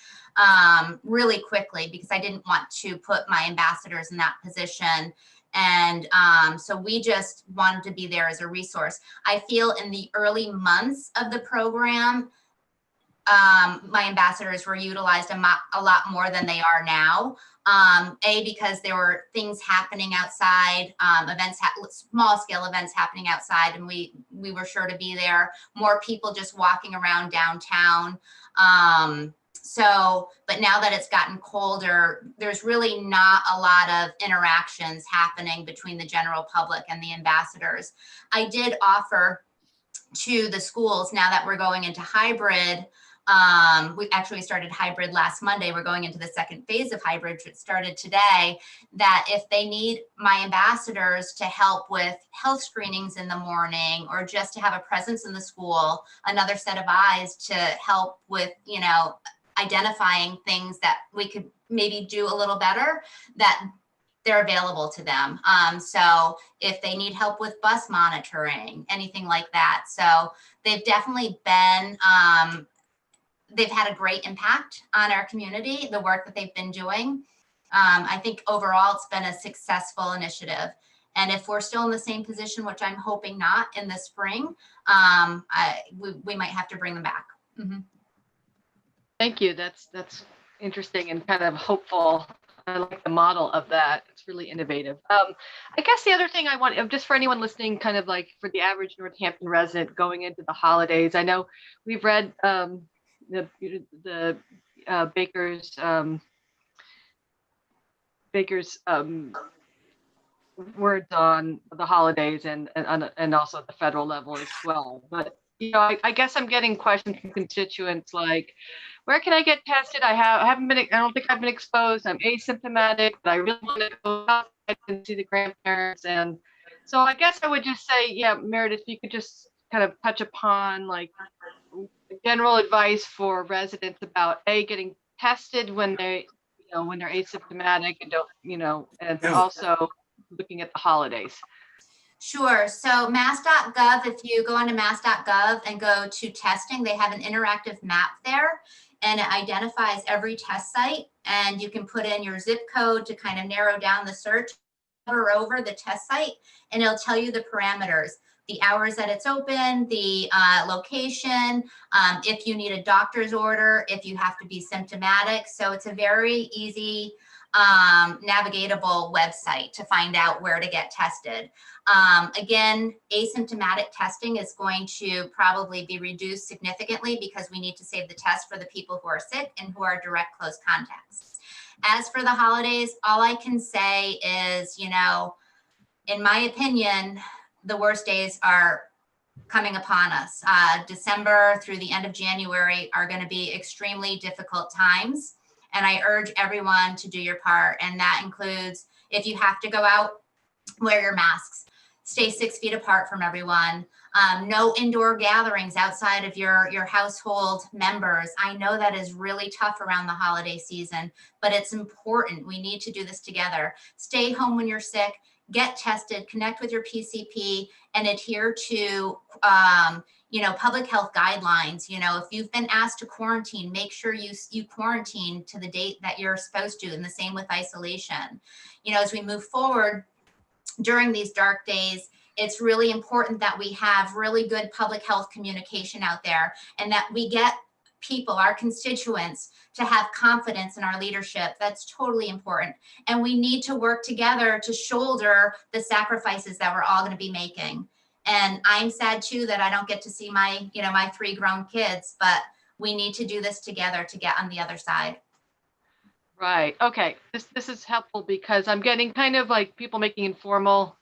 really quickly, because I didn't want to put my ambassadors in that position. And so we just wanted to be there as a resource. I feel in the early months of the program, my ambassadors were utilized a lot more than they are now. Because there were things happening outside, small scale events happening outside, and we were sure to be there. More people just walking around downtown. But now that it's gotten colder, there's really not a lot of interactions happening between the general public and the ambassadors. I did offer to the schools, now that we're going into hybrid, we actually started hybrid last Monday. We're going into the second phase of hybrid, which started today, that if they need my ambassadors to help with health screenings in the morning, or just to have a presence in the school, another set of eyes to help with, you know, identifying things that we could maybe do a little better, that they're available to them. So if they need help with bus monitoring, anything like that. So they've definitely been, they've had a great impact on our community, the work that they've been doing. I think overall it's been a successful initiative. And if we're still in the same position, which I'm hoping not, in the spring, we might have to bring them back. Mm-hmm. thank you. That's interesting and kind of hopeful. I like the model of that. It's really innovative. I guess the other thing I want, just for anyone listening, kind of like for the average Northampton resident going into the holidays, I know we've read the Baker's words on the holidays and also at the federal level as well. But I guess I'm getting questions from constituents like, where can I get tested? I don't think I've been exposed. I'm asymptomatic, but I really want to go outside and see the grandparents. And so I guess I would just say, yeah, Meredith, if you could just kind of touch upon like general advice for residents about getting tested when when they're asymptomatic and and also looking at the holidays. Sure. So mass.gov, if you go onto mass.gov and go to testing, they have an interactive map there and it identifies every test site, and you can put in your zip code to kind of narrow down the search, hover over the test site, and it'll tell you the parameters, the hours that it's open, the location, if you need a doctor's order, if you have to be symptomatic. So it's a very easy navigatable website to find out where to get tested. Again, asymptomatic testing is going to probably be reduced significantly because we need to save the test for the people who are sick and who are direct close contacts. As for the holidays, all I can say is, in my opinion, the worst days are coming upon us. December through the end of January are going to be extremely difficult times. And I urge everyone to do your part. And that includes, if you have to go out, wear your masks, stay 6 feet apart from everyone. No indoor gatherings outside of your household members. I know that is really tough around the holiday season, but it's important. We need to do this together. Stay home when you're sick, get tested, connect with your PCP, and adhere to public health guidelines. If you've been asked to quarantine, make sure you quarantine to the date that you're supposed to, and the same with isolation. As we move forward during these dark days, it's really important that we have really good public health communication out there, and that we get people, our constituents, to have confidence in our leadership. That's totally important. And we need to work together to shoulder the sacrifices that we're all going to be making. And I'm sad too that I don't get to see my 3 grown kids, but we need to do this together to get on the other side. Right. Okay. This is helpful because I'm getting kind of like people making informal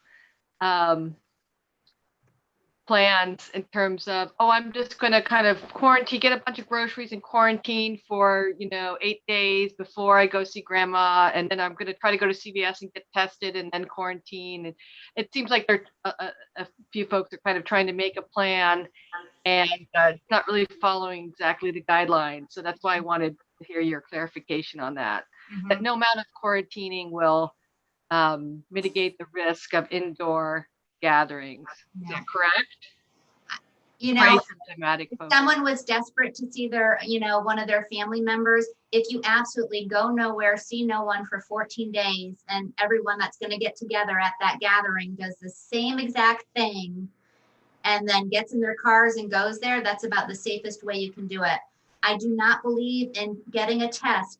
plans in terms of, I'm just going to kind of quarantine, get a bunch of groceries and quarantine for, 8 days before I go see grandma. And then I'm going to try to go to CVS and get tested and then quarantine. And it seems like there a few folks are kind of trying to make a plan and not really following exactly the guidelines. So that's why I wanted to hear your clarification on that. Mm-hmm. That no amount of quarantining will mitigate the risk of indoor gatherings. Is that correct? Asymptomatic if folks. someone was desperate to see their, one of their family members, if you absolutely go nowhere, see no one for 14 days, and everyone that's going to get together at that gathering does the same exact thing and then gets in their cars and goes there, that's about the safest way you can do it. I do not believe in getting a test,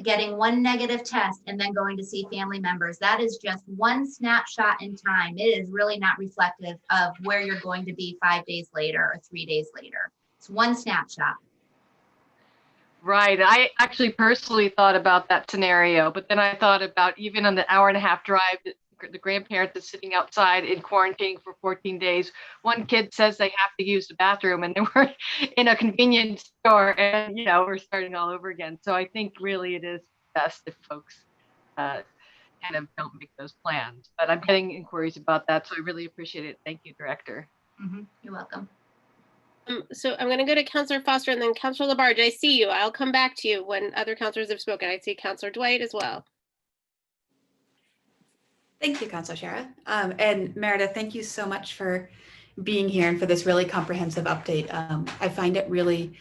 getting one negative test, and then going to see family members. That is just one snapshot in time. It is really not reflective of where you're going to be 5 days later or 3 days later. It's one snapshot. Right. I actually personally thought about that scenario, but then I thought about even on the hour-and-a-half drive, the grandparents is sitting outside in quarantine for 14 days. One kid says they have to use the bathroom and they were in a convenience store, and we're starting all over again. So I think really it is best if folks kind of don't make those plans. But I'm getting inquiries about that, so I really appreciate it. Thank you, Director. Mm-hmm. You're welcome. So I'm going to go to Councillor Foster and then Councillor Labarge. I see you. I'll come back to you when other councillors have spoken. I see Councillor Dwight as well. Thank you, Councillor Shara. And Meredith, thank you so much for being here and for this really comprehensive update. I find it really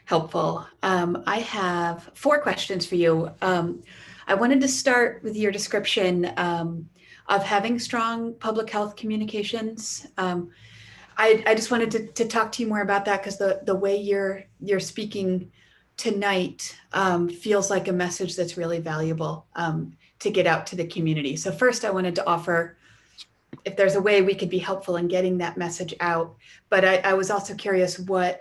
helpful. I have 4 questions for you. I wanted to start with your description of having strong public health communications. I just wanted to talk to you more about that because the way you're speaking tonight feels like a message that's really valuable to get out to the community. So first I wanted to offer if there's a way we could be helpful in getting that message out, but I was also curious what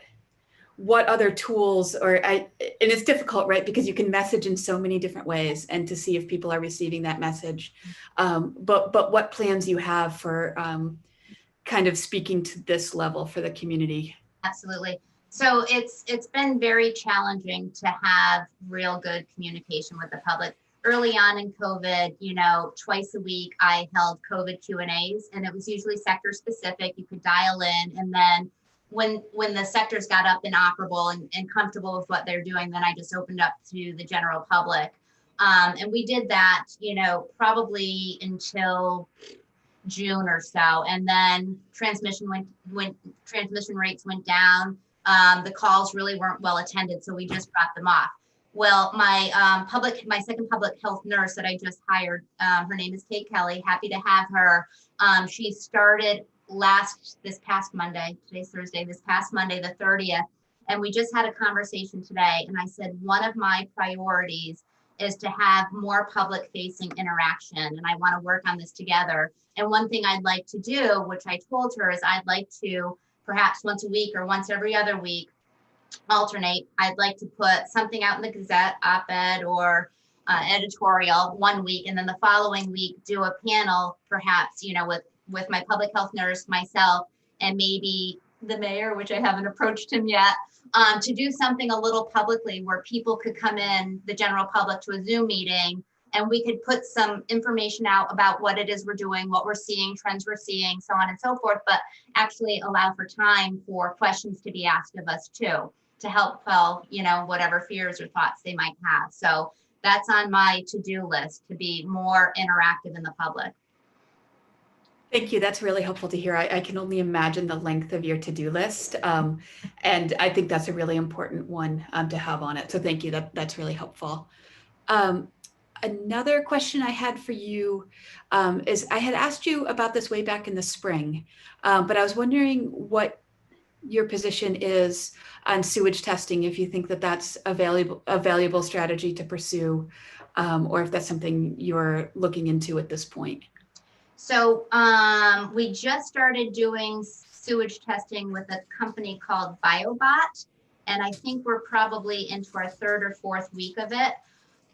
other tools and it's difficult, right? Because you can message in so many different ways and to see if people are receiving that message. But what plans you have for kind of speaking to this level for the community Absolutely. So it's been very challenging to have real good communication with the public. Early on in COVID, twice a week I held COVID Q&As, and it was usually sector specific. You could dial in, and then when the sectors got up and operable and comfortable with what they're doing, then I just opened up to the general public. And we did that, probably until June or so, and then transmission rates went down. The calls really weren't well attended, so we just dropped them off. Well, my second public health nurse that I just hired, her name is Kate Kelly. Happy to have her. She started this past Monday. Today's Thursday. This past Monday, the 30th, and we just had a conversation today. And I said one of my priorities is to have more public-facing interaction, and I want to work on this together. And one thing I'd like to do, which I told her, is I'd like to perhaps once a week or once every other week alternate. I'd like to put something out in the Gazette, op-ed or editorial one week, and then the following week do a panel, perhaps, with my public health nurse, myself, and maybe the mayor, which I haven't approached him yet, to do something a little publicly where people could come in, the general public, to a Zoom meeting, and we could put some information out about what it is we're doing, what we're seeing, trends we're seeing, so on and so forth, but actually allow for time for questions to be asked of us too, to help quell, whatever fears or thoughts they might have. So that's on my to-do list, to be more interactive in the public. Thank you. That's really helpful to hear. I can only imagine the length of your to-do list. And I think that's a really important one to have on it. So thank you. That's really helpful. Another question I had for you is I had asked you about this way back in the spring, but I was wondering what your position is on sewage testing, if you think that that's a valuable strategy to pursue, or if that's something you're looking into at this point. So we just started doing sewage testing with a company called BioBot, and I think we're probably into our third or fourth week of it.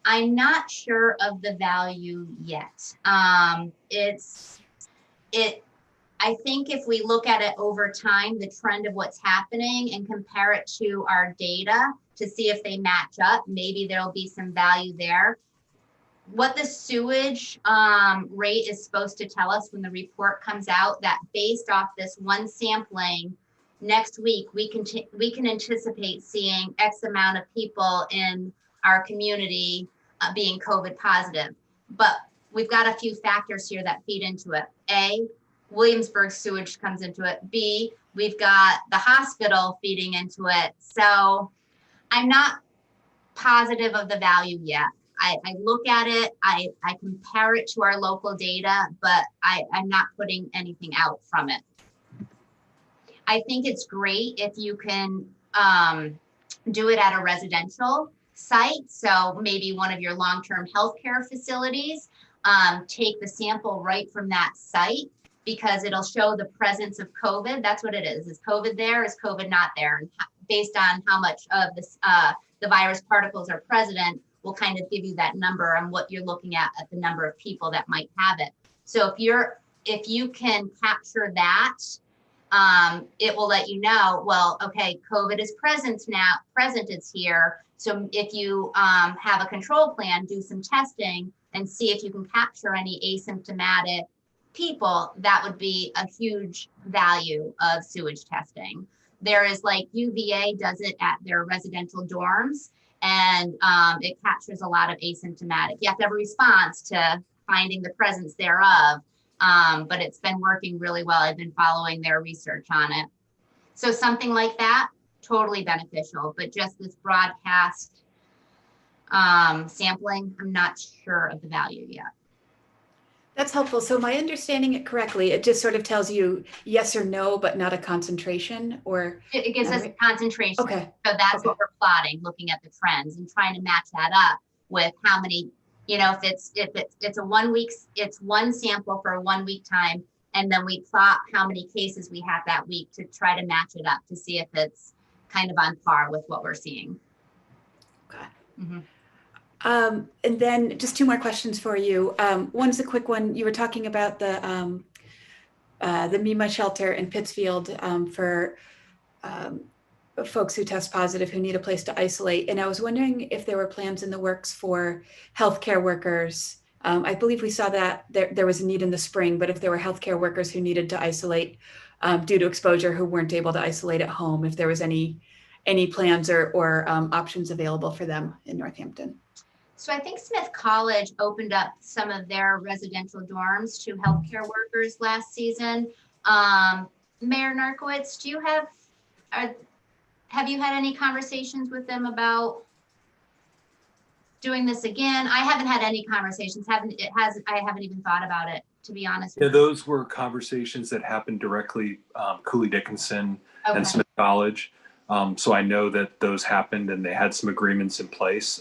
I'm not sure of the value yet. I think if we look at it over time, the trend of what's happening, and compare it to our data to see if they match up, maybe there'll be some value there. What the sewage rate is supposed to tell us when the report comes out, that based off this one sampling, next week we can anticipate seeing X amount of people in our community being COVID positive. But we've got a few factors here that feed into it. A, Williamsburg sewage comes into it. B, we've got the hospital feeding into it. So I'm not positive of the value yet. I look at it, I compare it to our local data, but I'm not putting anything out from it. I think it's great if you can do it at a residential site. So maybe one of your long-term healthcare facilities, take the sample right from that site, because it'll show the presence of COVID. That's what it is. Is COVID there? Is COVID not there? And based on how much of this, the virus particles are present, will kind of give you that number on what you're looking at the number of people that might have it. So if you can capture that, it will let you know, well, okay, COVID is present now, it's here. So if you have a control plan, do some testing and see if you can capture any asymptomatic people. That would be a huge value of sewage testing. There is, like, UVA does it at their residential dorms, and it captures a lot of asymptomatic. You have to have a response to finding the presence thereof, but it's been working really well. I've been following their research on it. So something like that, totally beneficial, but just this broadcast sampling, I'm not sure of the value yet. That's helpful. So am I understanding it correctly? It just sort of tells you yes or no, but not a concentration, or? It gives us a concentration. Okay. So that's what we're plotting, looking at the trends and trying to match that up with how many, if it's a 1 week, it's one sample for a 1 week time. And then we plot how many cases we have that week to try to match it up to see if it's kind of on par with what we're seeing. Okay. Mm-hmm. And then just two more questions for you. One's a quick one. You were talking about the MEMA shelter in Pittsfield for folks who test positive who need a place to isolate. And I was wondering if there were plans in the works for healthcare workers. I believe we saw that there was a need in the spring, but if there were healthcare workers who needed to isolate due to exposure who weren't able to isolate at home, if there was any plans or options available for them in Northampton. So I think Smith College opened up some of their residential dorms to healthcare workers last season. Mayor Narkowitz, do you have you had any conversations with them about doing this again? I haven't had any conversations. I haven't even thought about it, to be honest with Yeah, you. those were conversations that happened directly, Cooley Dickinson and Smith College. So I know that those happened and they had some agreements in place.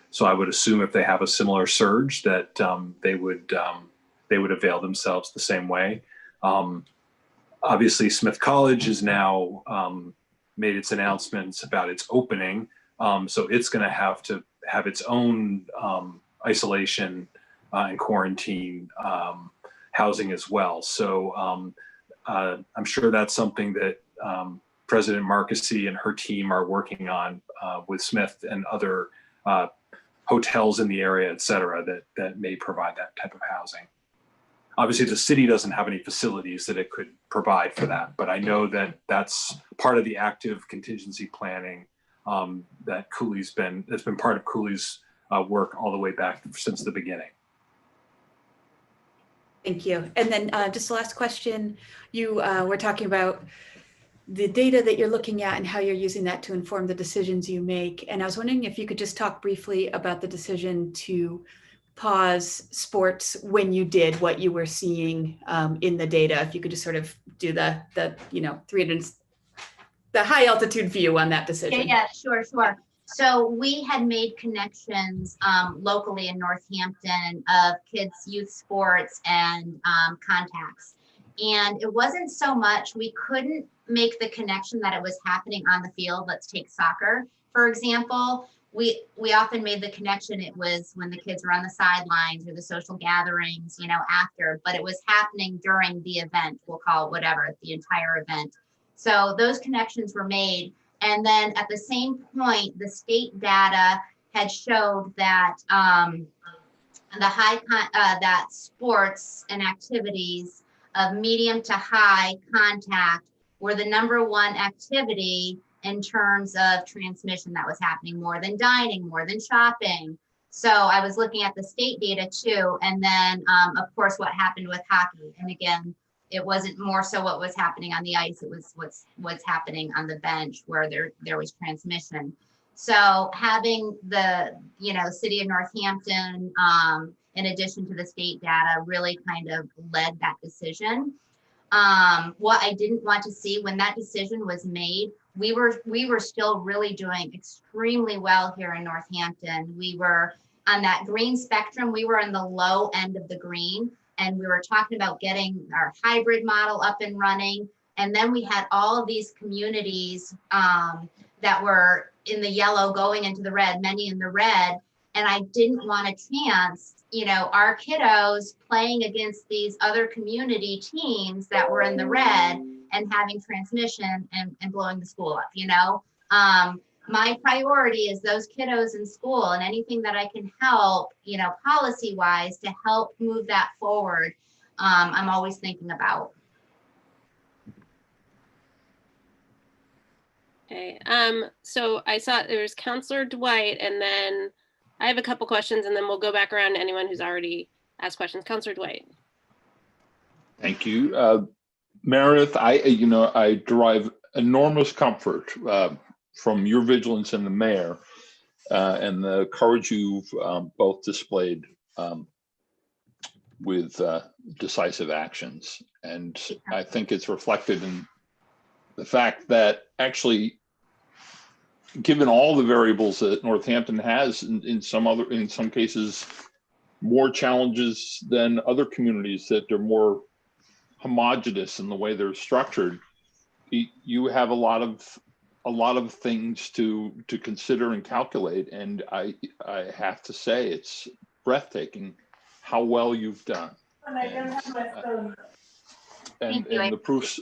So I would assume if they have a similar surge that they would avail themselves the same way. Obviously, Smith College has now made its announcements about its opening. So it's going to have its own isolation and quarantine housing as well. So I'm sure that's something that President Markesy and her team are working on with Smith and other hotels in the area, et cetera, that may provide that type of housing. Obviously, the city doesn't have any facilities that it could provide for that, but I know that that's part of the active contingency planning that's been part of Cooley's work all the way back since the beginning. Thank you. And then just the last question, you were talking about the data that you're looking at and how you're using that to inform the decisions you make. And I was wondering if you could just talk briefly about the decision to pause sports when you did what you were seeing in the data. If you could just sort of do the high altitude view on that decision. Yeah, sure. So we had made connections locally in Northampton of kids' youth sports and contacts. And it wasn't so much, we couldn't make the connection that it was happening on the field. Let's take soccer, for example. We often made the connection it was when the kids were on the sidelines or the social gatherings, after, but it was happening during the event, we'll call it whatever, the entire event. So those connections were made. And then at the same point, the state data had showed that that sports and activities of medium to high contact were the #1 activity in terms of transmission that was happening, more than dining, more than shopping. So I was looking at the state data too. And then of course what happened with hockey. And again, it wasn't more so what was happening on the ice, it was what's happening on the bench where there was transmission. So having the city of Northampton, in addition to the state data, really kind of led that decision. What I didn't want to see when that decision was made, we were still really doing extremely well here in Northampton. We were on that green spectrum, we were on the low end of the green, and we were talking about getting our hybrid model up and running. And then we had all of these communities that were in the yellow going into the red, many in the red. And I didn't want a chance, our kiddos playing against these other community teams that were in the red and having transmission and blowing the school up, My priority is those kiddos in school, and anything that I can help, policy wise to help move that forward, I'm always thinking about. Okay, so I saw there was Counselor Dwight, and then I have a couple questions, and then we'll go back around to anyone who's already asked questions. Counselor Dwight. Thank you. Meredith, I derive enormous comfort from your vigilance and the mayor and the courage you've both displayed with decisive actions. And I think it's reflected in the fact that actually, given all the variables that Northampton has, in some cases, more challenges than other communities that are more homogenous in the way they're structured, you have a lot of things to consider and calculate, and I have to say it's breathtaking how well you've done. And the proofs.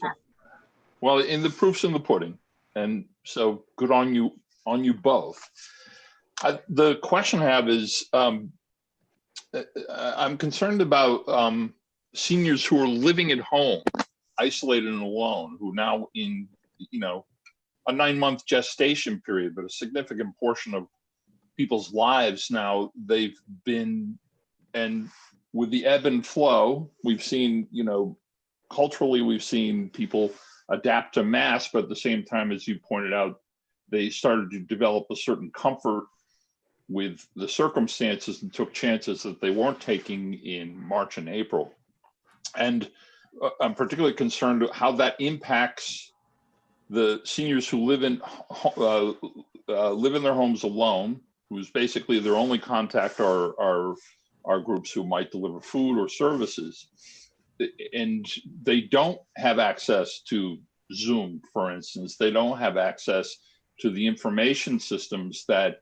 Well, in the proof's in the pudding, and so good on you both. The question I have is, I'm concerned about seniors who are living at home, isolated and alone, who now in, a 9-month gestation period, but a significant portion of people's lives now, they've been, and with the ebb and flow, we've seen, culturally, we've seen people adapt to masks, but at the same time, as you pointed out, they started to develop a certain comfort with the circumstances and took chances that they weren't taking in March and April. And I'm particularly concerned how that impacts the seniors who live in their homes alone, whose basically their only contact are groups who might deliver food or services. And they don't have access to Zoom, for instance. They don't have access to the information systems that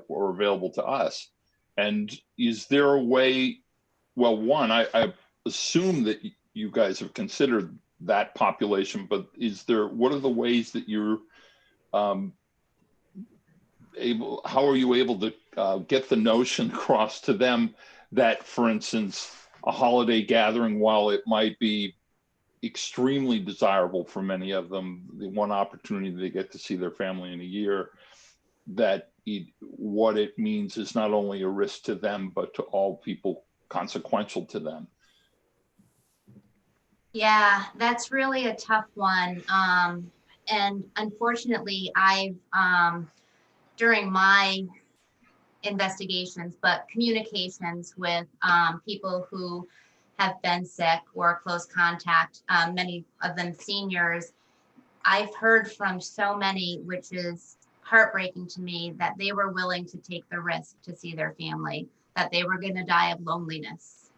were available to us. And is there a way, well, one, I assume that you guys have considered that population, but what are the ways that you're how are you able to get the notion across to them that, for instance, a holiday gathering, while it might be extremely desirable for many of them, the one opportunity they get to see their family in a year, that what it means is not only a risk to them, but to all people consequential to them? Yeah, that's really a tough one. And unfortunately, I've, during my investigations, but communications with people who have been sick or close contact, many of them seniors, I've heard from so many, which is heartbreaking to me, that they were willing to take the risk to see their family, that they were going to die of loneliness,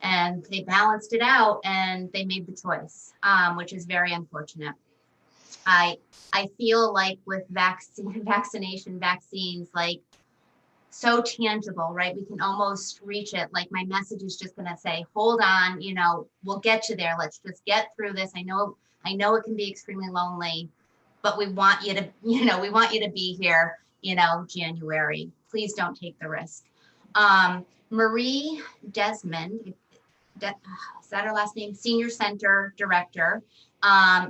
and they balanced it out and they made the choice, which is very unfortunate. I feel like with vaccines, like so tangible, right? We can almost reach it. Like my message is just going to say, hold on, we'll get you there. Let's just get through this. I know it can be extremely lonely, but we want you to, we want you to be here, January. Please don't take the risk. Marie Desmond, is that her last name? Senior Center Director,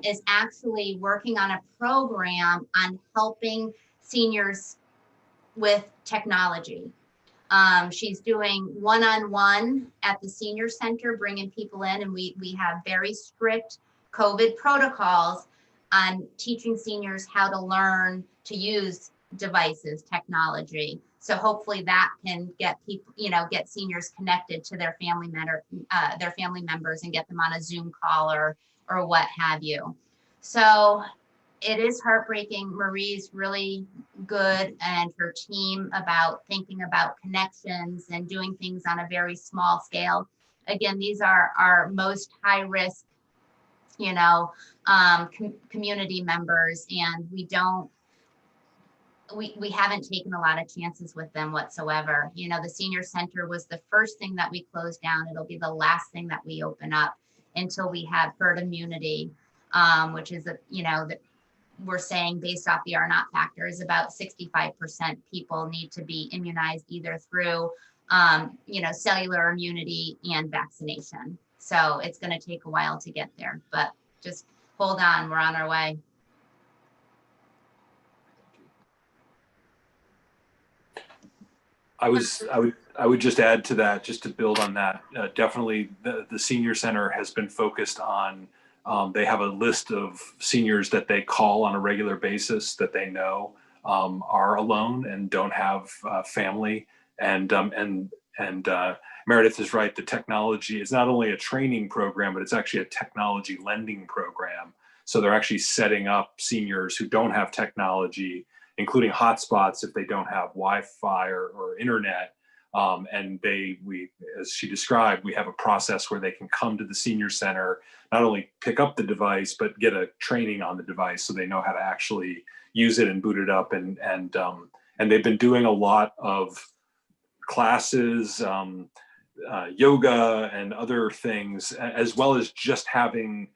is actually working on a program on helping seniors with technology. She's doing one-on-one at the senior center, bringing people in, and we have very strict COVID protocols on teaching seniors how to learn to use devices, technology. So hopefully that can get people, get seniors connected to their family members and get them on a Zoom call or what have you. So it is heartbreaking. Marie's really good, and her team, about thinking about connections and doing things on a very small scale. Again, these are our most high risk, community members, and we haven't taken a lot of chances with them whatsoever. The senior center was the first thing that we closed down. It'll be the last thing that we open up until we have herd immunity, which is, that we're saying based off the R-naught factor is about 65% people need to be immunized either through, cellular immunity and vaccination. So it's going to take a while to get there, but just hold on, we're on our way. I would just add to that, just to build on that. Definitely, the senior center has been focused on. They have a list of seniors that they call on a regular basis that they know are alone and don't have family. And Meredith is right. The technology is not only a training program, but it's actually a technology lending program. So they're actually setting up seniors who don't have technology, including hotspots if they don't have Wi-Fi or internet. And as she described, we have a process where they can come to the senior center, not only pick up the device, but get a training on the device so they know how to actually use it and boot it up. And they've been doing a lot of classes, yoga and other things, as well as just having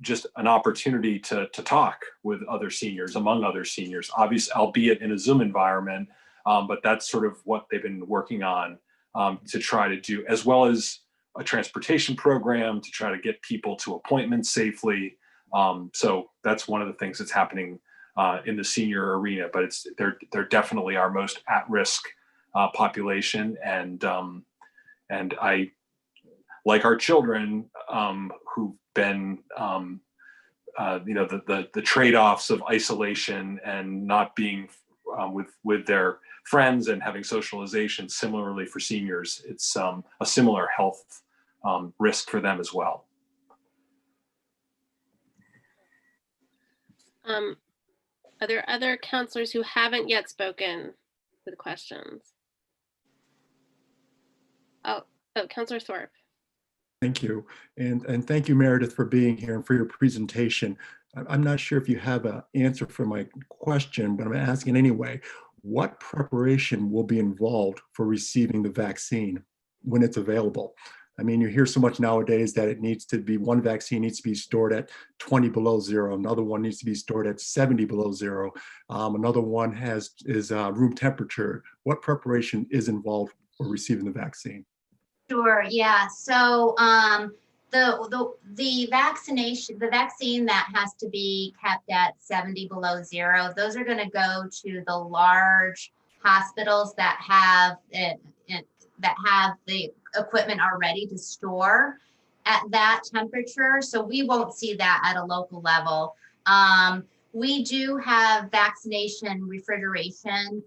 just an opportunity to talk with other seniors, among other seniors, obviously, albeit in a Zoom environment, but that's sort of what they've been working on to try to do, as well as a transportation program to try to get people to appointments safely. So that's one of the things that's happening in the senior arena, but they're definitely our most at-risk population, and I, like our children who've been, the trade-offs of isolation and not being with their friends and having socialization. Similarly for seniors, it's a similar health risk for them as well. Are there other counselors who haven't yet spoken with questions? Oh, Counselor Thorpe. Thank you. And thank you, Meredith, for being here and for your presentation. I'm not sure if you have an answer for my question, but I'm asking anyway. What preparation will be involved for receiving the vaccine when it's available? I mean, you hear so much nowadays that it needs to be, one vaccine needs to be stored at 20 below zero. Another one needs to be stored at 70 below zero. Another one is room temperature. What preparation is involved for receiving the vaccine? Sure, yeah. So the vaccine that has to be kept at 70 below zero, those are going to go to the large hospitals that have the equipment already to store at that temperature. So we won't see that at a local level. We do have vaccination refrigeration.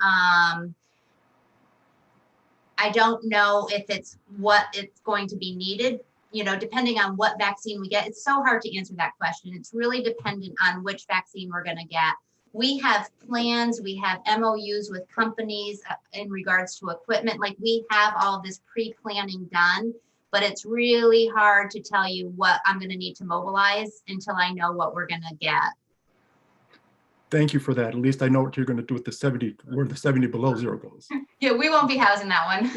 I don't know if it's going to be needed, depending on what vaccine we get. It's so hard to answer that question. It's really dependent on which vaccine we're going to get. We have plans, we have MOUs with companies in regards to equipment. Like, we have all this pre-planning done, but it's really hard to tell you what I'm going to need to mobilize until I know what we're going to get. Thank you for that. At least I know what you're going to do with the 70, where the 70 below zero goes. Yeah, we won't be housing that one.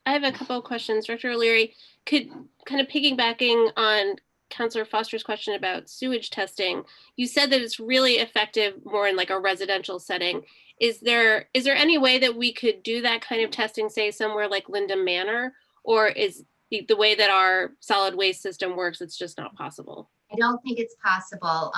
I have a couple of questions. Director O'Leary, could kind of piggybacking on Councillor Foster's question about sewage testing, you said that it's really effective more in like a residential setting. Is there any way that we could do that kind of testing, say somewhere like Linda Manor, or is the way that our solid waste system works, it's just not possible? I don't think it's possible.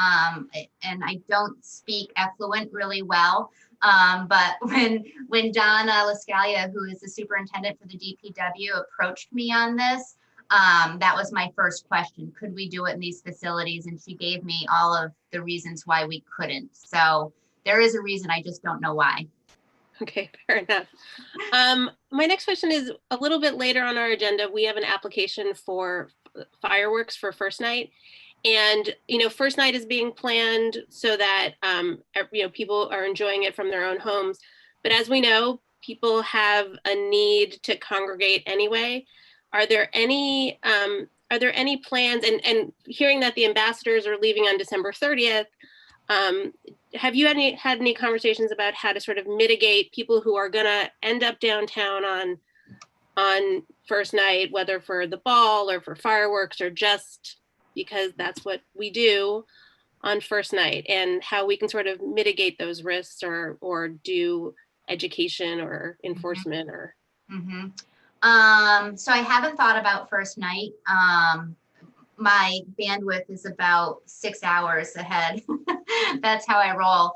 And I don't speak effluent really well. But when Donna Lascalia, who is the superintendent for the DPW, approached me on this, that was my first question. Could we do it in these facilities? And she gave me all of the reasons why we couldn't. So there is a reason, I just don't know why. Okay, fair enough. My next question is a little bit later on our agenda. We have an application for fireworks for first night. And, first night is being planned so that, people are enjoying it from their own homes. But as we know, people have a need to congregate anyway. Are there any plans, and hearing that the ambassadors are leaving on December 30th, have you had any conversations about how to sort of mitigate people who are gonna end up downtown on first night, whether for the ball or for fireworks or just because that's what we do on first night, and how we can sort of mitigate those risks or do education or enforcement or. Mm-hmm. So I haven't thought about first night. My bandwidth is about 6 hours ahead. That's how I roll.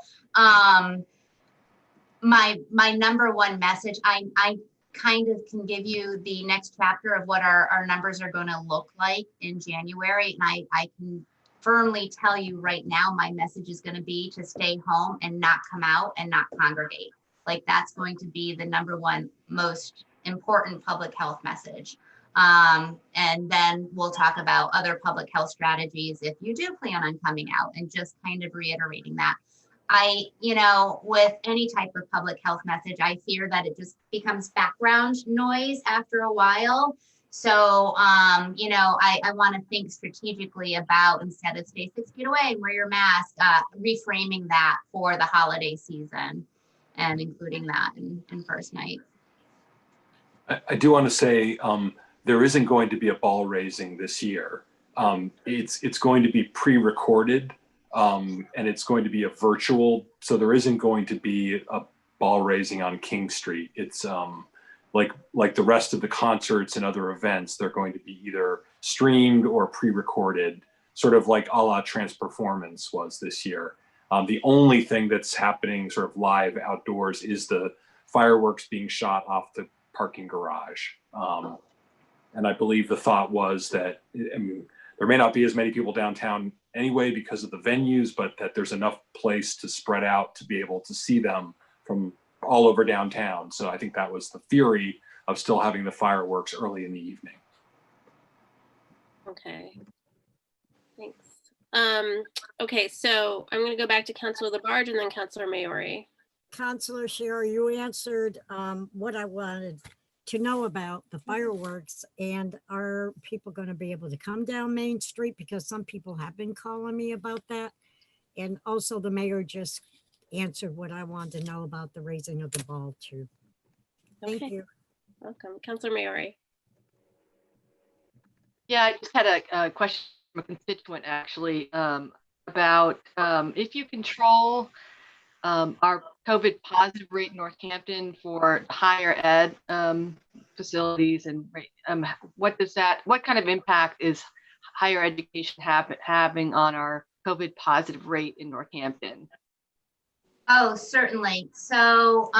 My number one message, I kind of can give you the next chapter of what our numbers are going to look like in January. And I can firmly tell you right now, my message is going to be to stay home and not come out and not congregate. Like, that's going to be the number one most important public health message. And then we'll talk about other public health strategies if you do plan on coming out, and just kind of reiterating that. With any type of public health message, I fear that it just becomes background noise after a while. So, I want to think strategically about, instead of stay 6 feet away and wear your mask, reframing that for the holiday season and including that in first night. I do want to say there isn't going to be a ball raising this year. It's going to be pre-recorded, and it's going to be a virtual. So there isn't going to be a ball raising on King Street. It's like the rest of the concerts and other events, they're going to be either streamed or pre-recorded, sort of like a la Transperformance was this year. The only thing that's happening sort of live outdoors is the fireworks being shot off the parking garage. And I believe the thought was that, I mean, there may not be as many people downtown anyway because of the venues, but that there's enough place to spread out to be able to see them from all over downtown. So I think that was the theory of still having the fireworks early in the evening. Okay, thanks. Okay, so I'm going to go back to Councilor Labarge and then Councilor Maori. Councilor Shara, you answered what I wanted to know about the fireworks. And are people going to be able to come down Main Street? Because some people have been calling me about that. And also the mayor just answered what I wanted to know about the raising of the ball too. Thank Okay. you. Welcome. Councilor Maori. Yeah, I just had a question from a constituent actually about if you control our COVID positive rate in Northampton for higher ed facilities and what kind of impact is higher education having on our COVID positive rate in Northampton? Oh, certainly. So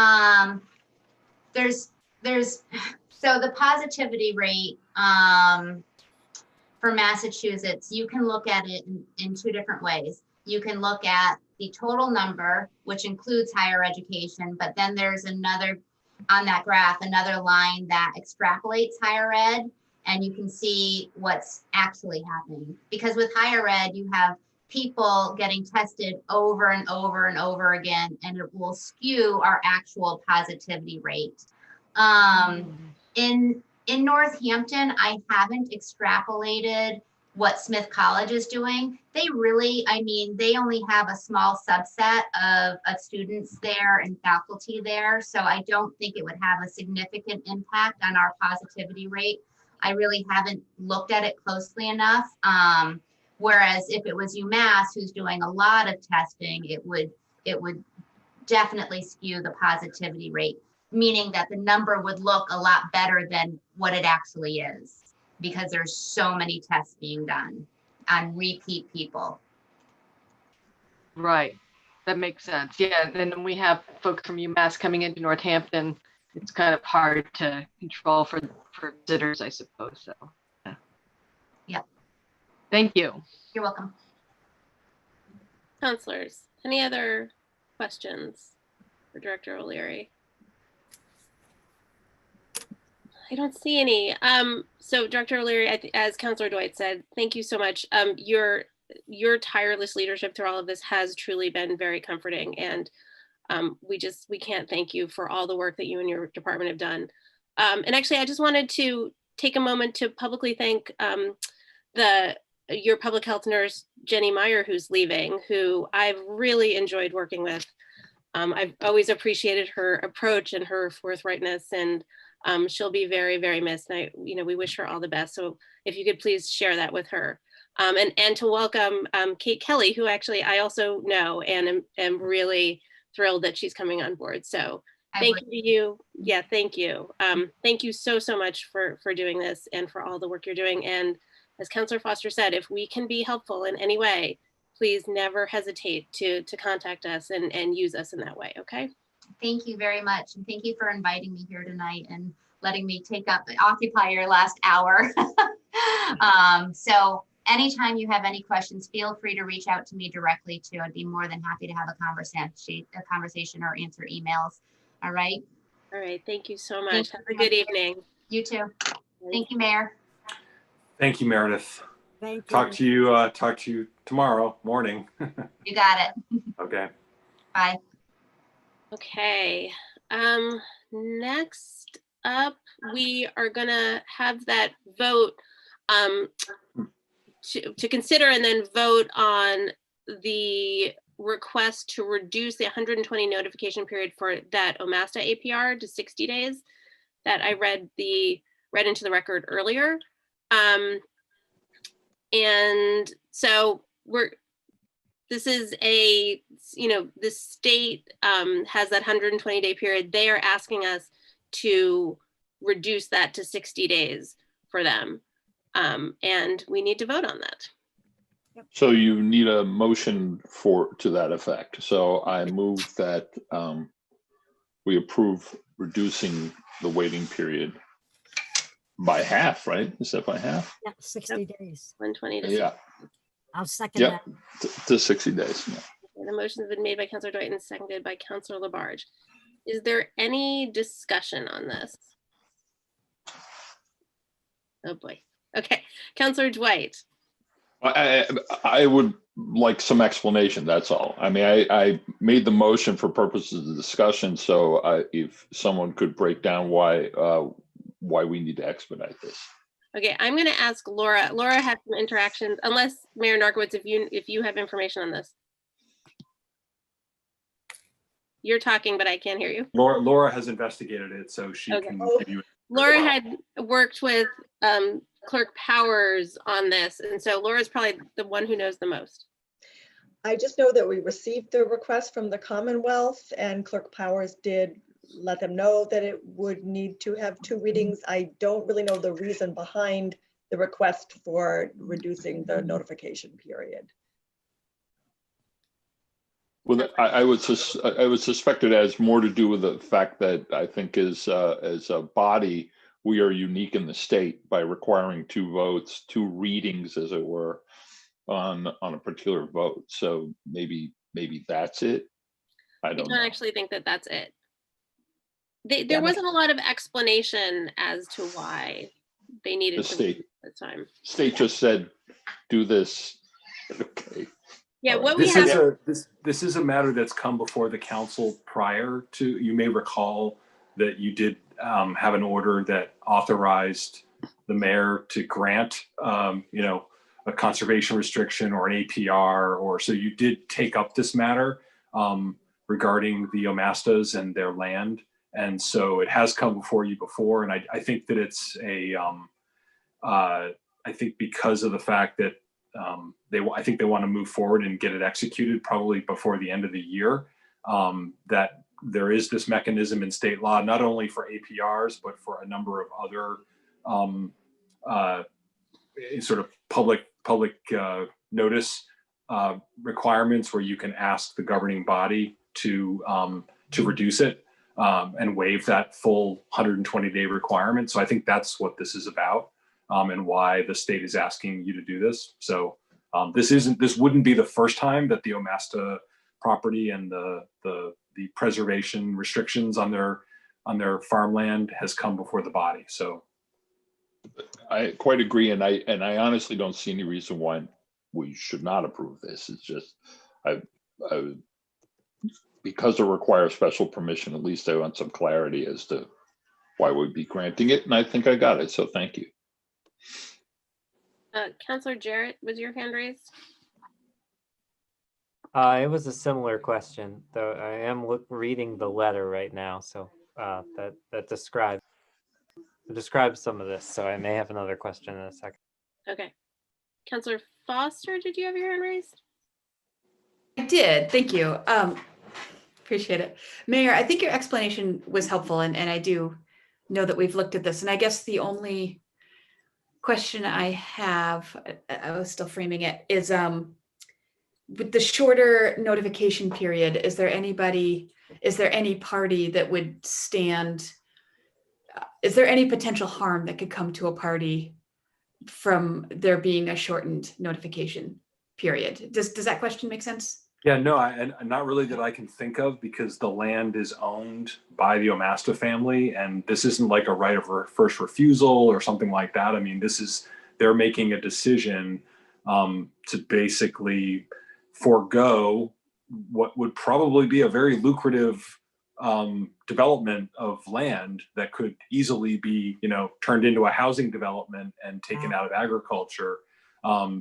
so the positivity rate for Massachusetts, you can look at it in two different ways. You can look at the total number, which includes higher education, but then there's another, on that graph, another line that extrapolates higher ed, and you can see what's actually happening. Because with higher ed, you have people getting tested over and over and over again, and it will skew our actual positivity rate. In Northampton, I haven't extrapolated what Smith College is doing. They really, I mean, they only have a small subset of students there and faculty there. So I don't think it would have a significant impact on our positivity rate. I really haven't looked at it closely enough. Whereas if it was UMass who's doing a lot of testing, it would definitely skew the positivity rate, meaning that the number would look a lot better than what it actually is, because there's so many tests being done on repeat people. Right, that makes sense. Yeah, and then we have folks from UMass coming into Northampton. It's kind of hard to control for visitors, I suppose. So, yeah. Yep. Thank you. You're welcome. Councilors, any other questions for Director O'Leary? I don't see any. So Director O'Leary, as Councilor Dwight said, thank you so much. Your tireless leadership through all of this has truly been very comforting, and we can't thank you for all the work that you and your department have done. And actually, I just wanted to take a moment to publicly thank your public health nurse, Jenny Meyer, who's leaving, who I've really enjoyed working with. I've always appreciated her approach and her forthrightness, and she'll be very, very missed. And we wish her all the best. So if you could please share that with her. And to welcome Kate Kelly, who actually I also know and am really thrilled that she's coming on board. So thank you to you. Yeah, thank you. Thank you so much for doing this and for all the work you're doing. And as Councilor Foster said, if we can be helpful in any way, please never hesitate to contact us and use us in that way, okay? Thank you very much. And thank you for inviting me here tonight and letting me occupy your last hour. So anytime you have any questions, feel free to reach out to me directly too. I'd be more than happy to have a conversation or answer emails. All right. All right. Thank you so much. Have a good evening. You too. Thank you, Mayor. Thank you, Meredith. Thank you. Talk to you tomorrow morning. You got it. Okay. Bye. Okay. Next up, we are gonna have that vote to consider and then vote on the request to reduce the 120 notification period for that OMASTA APR to 60 days. That I read the read into the record earlier. And so this is a, the state has that 120-day period. They are asking us to reduce that to 60 days for them. And we need to vote on that. So you need a motion to that effect. So I move that we approve reducing the waiting period by half, right? Is that by half? Yeah, 60 days. 120 to Yeah. I'll second Yep. that. To 60 days. Yeah. The motion has been made by Councilor Dwight and seconded by Councilor Labarge. Is there any discussion on this? Oh boy. Okay, Councilor Dwight. I would like some explanation. That's all. I mean, I made the motion for purposes of the discussion. So if someone could break down why we need to expedite this. Okay, I'm going to ask Laura. Laura had some interactions. Unless Mayor Narkowitz, if you have information on this. You're talking, but I can't hear you. Laura has investigated it, so she can give you. Laura had worked with Clerk Powers on this, and so Laura's probably the one who knows the most. I just know that we received the request from the Commonwealth, and Clerk Powers did let them know that it would need to have 2 readings. I don't really know the reason behind the request for reducing the notification period. Well, I would suspect it has more to do with the fact that I think as a body, we are unique in the state by requiring 2 votes, 2 readings, as it were, on a particular vote. So maybe that's it. I don't know. Actually think that that's it. There wasn't a lot of explanation as to why they needed the state the time. State just said, "Do this." Okay. Yeah, what This we is have. this is a matter that's come before the council prior to. You may recall that you did have an order that authorized the mayor to grant, a conservation restriction or an APR, or so you did take up this matter regarding the Omastas and their land. And so it has come before you before. And I think that it's I think because of the fact that I think they want to move forward and get it executed probably before the end of the year, that there is this mechanism in state law, not only for APRs, but for a number of other sort of public notice requirements where you can ask the governing body to reduce it and waive that full 120-day requirement. So I think that's what this is about, and why the state is asking you to do this. So this wouldn't be the first time that the Omasta property and the preservation restrictions on their farmland has come before the body. So I quite agree, and I honestly don't see any reason why we should not approve this. It's just I because it requires special permission. At least I want some clarity as to why we'd be granting it, and I think I got it. So thank you. Councilor Jarrett, was your hand raised? It was a similar question, though. I am reading the letter right now, so that describes some of this. So I may have another question in a second. Okay, Councilor Foster, did you have your hand raised? I did. Thank you. Appreciate it. Mayor, I think your explanation was helpful, and I do know that we've looked at this. And I guess the only question I have, I was still framing it, is with the shorter notification period, is there any party that would stand, is there any potential harm that could come to a party from there being a shortened notification period? Does that question make sense? yeah, no, and not really that I can think of, because the land is owned by the Omasta family, and this isn't like a right of first refusal or something like that. I mean, they're making a decision to basically forego what would probably be a very lucrative development of land that could easily be, turned into a housing development and taken out of agriculture.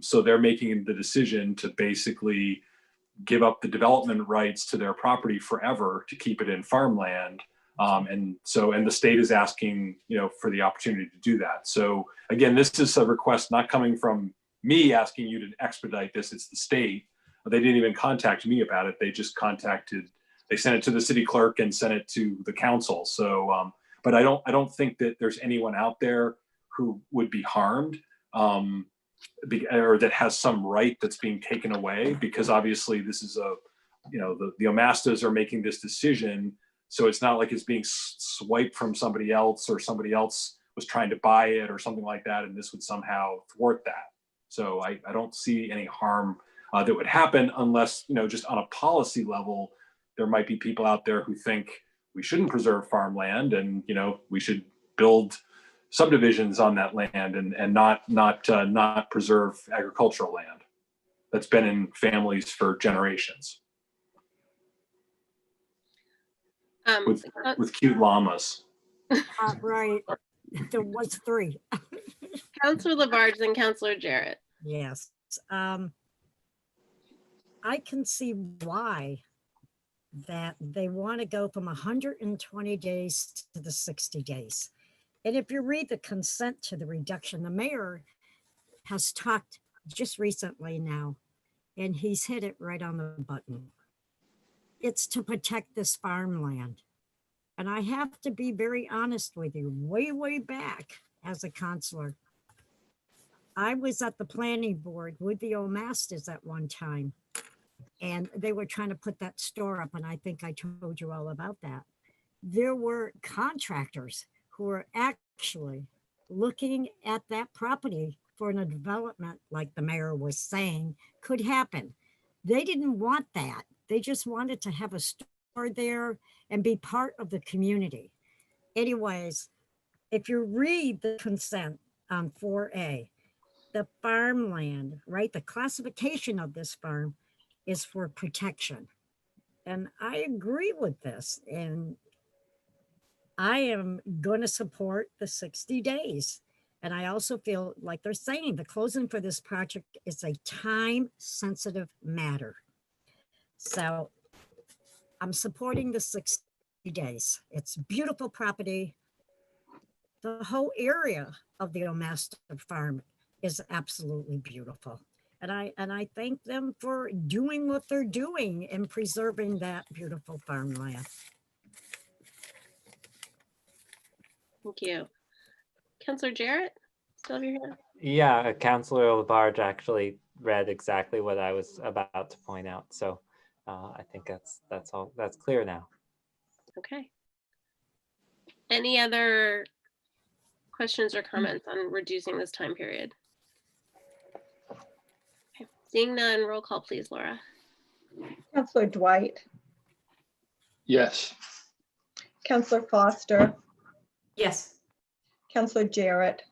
So they're making the decision to basically give up the development rights to their property forever to keep it in farmland, And the state is asking, for the opportunity to do that. So again, this is a request not coming from me asking you to expedite this. It's the state. They didn't even contact me about it. They just they sent it to the city clerk and sent it to the council. So, but I don't think that there's anyone out there who would be harmed, or that has some right that's being taken away, because obviously this is the Omastas are making this decision. So it's not like it's being swiped from somebody else, or somebody else was trying to buy it or something like that, and this would somehow thwart that. So I don't see any harm that would happen, unless, just on a policy level, there might be people out there who think we shouldn't preserve farmland, and we should build subdivisions on that land and not preserve agricultural land that's been in families for generations. With cute llamas. Right. There was 3. Councillor Labarge and Councillor Jarrett. Yes. I can see why that they want to go from 120 days to the 60 days. And if you read the consent to the reduction, the mayor has talked just recently now, and he's hit it right on the button. It's to protect this farmland. And I have to be very honest with you, way back as a counselor, I was at the planning board with the Omastas at one time, and they were trying to put that store up. And I think I told you all about that. There were contractors who were actually looking at that property for a development, like the mayor was saying, could happen. They didn't want that. They just wanted to have a store there and be part of the community. Anyways, if you read the consent on 4A, the farmland, right? The classification of this farm is for protection. And I agree with this. And I am going to support the 60 days. And I also feel like they're saying the closing for this project is a time-sensitive matter. So I'm supporting the 60 days. It's beautiful property. The whole area of the Omasta farm is absolutely beautiful. And I thank them for doing what they're doing and preserving that beautiful farmland. Thank you. Councillor Jarrett, still have your hand? Yeah, Councillor Labarge actually read exactly what I was about to point out. So I think that's clear now. Okay. Any other questions or comments on reducing this time period? Okay. Seeing none, roll call please, Laura. Councillor Dwight, Yes. Councillor Foster, Yes. Councillor Jarrett,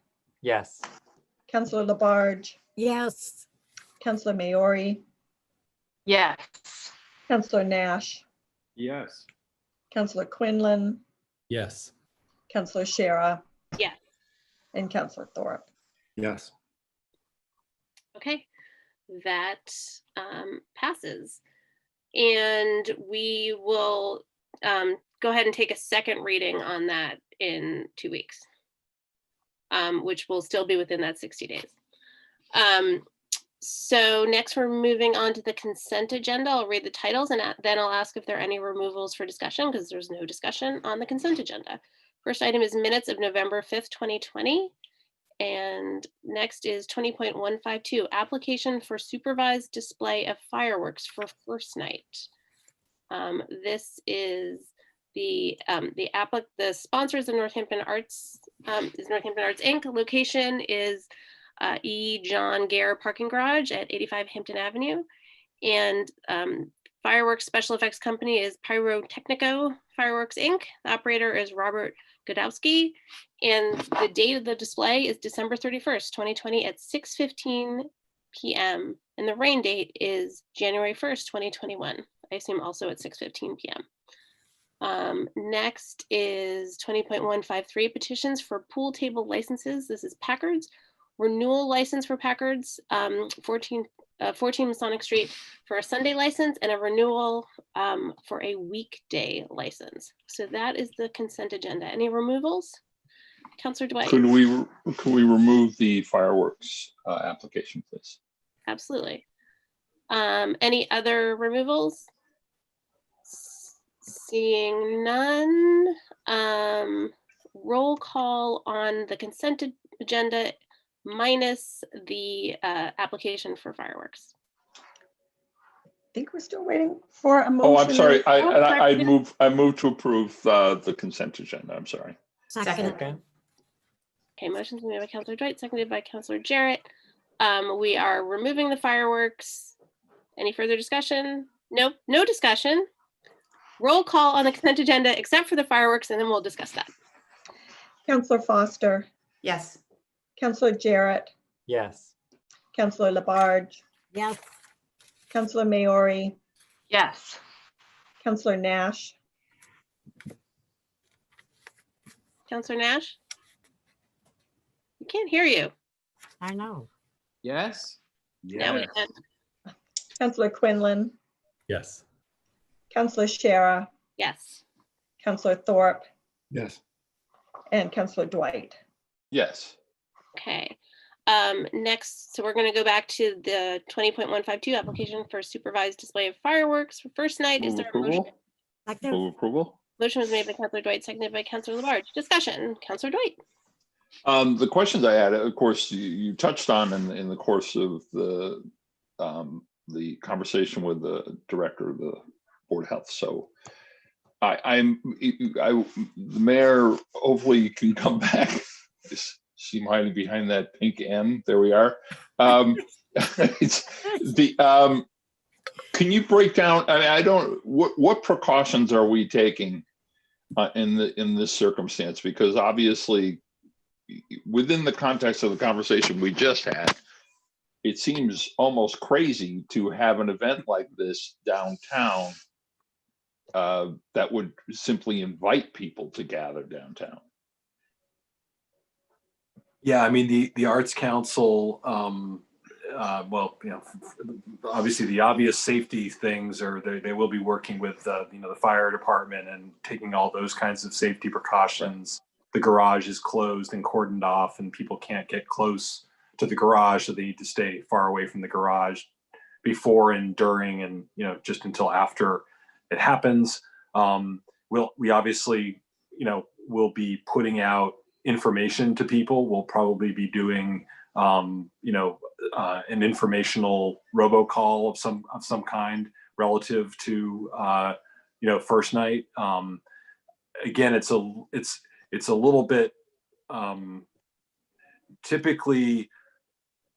Yes. Councillor Labarge, Yes. Councillor Maori, Yes. Councillor Nash, Yes. Councillor Quinlan, Yes. Councillor Shara, Yes. and Councillor Thorpe. Yes. Okay, that passes. And we will go ahead and take a second reading on that in 2 weeks, which will still be within that 60 days. So next we're moving on to the consent agenda. I'll read the titles and then I'll ask if there are any removals for discussion, because there's no discussion on the consent agenda. First item is minutes of November 5th, 2020. And next is 20.152, application for supervised display of fireworks for first night. This is the sponsors of Northampton Arts is Northampton Arts Inc. Location is E. John Gare Parking Garage at 85 Hampton Avenue. And fireworks special effects company is Pyrotechnico Fireworks Inc. The operator is Robert Godowski. And the date of the display is December 31st, 2020 at 6:15 p.m. And the rain date is January 1st, 2021. I assume also at 6:15 p.m. Next is 20.153 petitions for pool table licenses. This is Packard's renewal license for Packard's 14 14 Masonic Street for a Sunday license and a renewal for a weekday license. So that is the consent agenda. Any removals? Councillor Dwight? Could we remove the fireworks application, please? Absolutely. Any other removals? Seeing none. Roll call on the consent agenda minus the application for fireworks. I think we're still waiting for a motion. Oh, I'm sorry. and I move to approve the consent agenda. I'm sorry. Second. Okay, motion's been made by Councillor Dwight, seconded by Councillor Jarrett. We are removing the fireworks. Any further discussion? Nope, no discussion. Roll call on the consent agenda except for the fireworks, and then we'll discuss that. Councillor Foster, Yes. Councillor Jarrett, Yes. Councillor Labarge, Yes. Councillor Maori, Yes. Councillor Nash, Councillor Nash? We can't hear you. I know. Yes? Now we can. Councillor Quinlan, Yes. Councillor Shara, Yes. Councillor Thorpe, Yes. and Councillor Dwight. Yes. Okay. Next, so we're going to go back to the 20.152 application for supervised display of fireworks for first night. Is Move there a motion? approval. Second. Move approval. Motion was made by Councillor Dwight, seconded by Councillor Labarge. Discussion. Councillor Dwight. The questions I had, of course, you touched on in the course of the conversation with the director of the Board of Health. So the mayor hopefully can come back. See hiding behind that pink M. There we are. It's the can you break down? I don't. What precautions are we taking in this circumstance? Because obviously, within the context of the conversation we just had, it seems almost crazy to have an event like this downtown that would simply invite people to gather downtown. Yeah, I mean, the Arts Council, well, obviously the obvious safety things are they will be working with, the fire department and taking all those kinds of safety precautions. The garage is closed and cordoned off and people can't get close to the garage, so they need to stay far away from the garage before and during and, just until after it happens. We obviously, will be putting out information to people. We'll probably be doing, an informational robocall of some kind relative to, first night. Again, it's a little bit, typically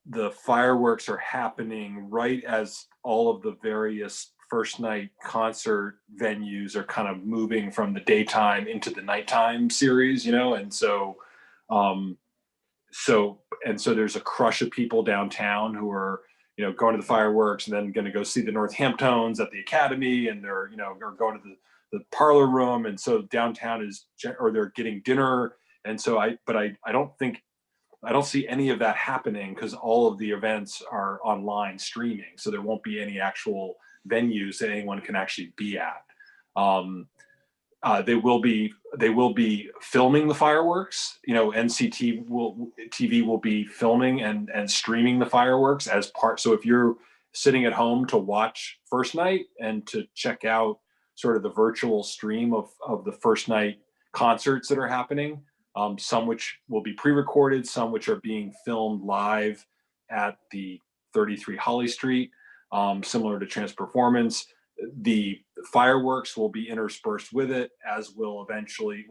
the fireworks are happening right as all of the various first night concert venues are kind of moving from the daytime into the nighttime series, and so there's a crush of people downtown who are, going to the fireworks and then going to go see the Northamptons at the Academy, and they're, are going to the parlor room, and so downtown or they're getting dinner, and so I don't see any of that happening because all of the events are online streaming, so there won't be any actual venues that anyone can actually be at. They will be filming the fireworks. TV will be filming and streaming the fireworks as part. So if you're sitting at home to watch first night and to check out sort of the virtual stream of the first night concerts that are happening, some which will be pre-recorded, some which are being filmed live at the 33 Holly Street, similar to Trans Performance. The fireworks will be interspersed with it, as will eventually,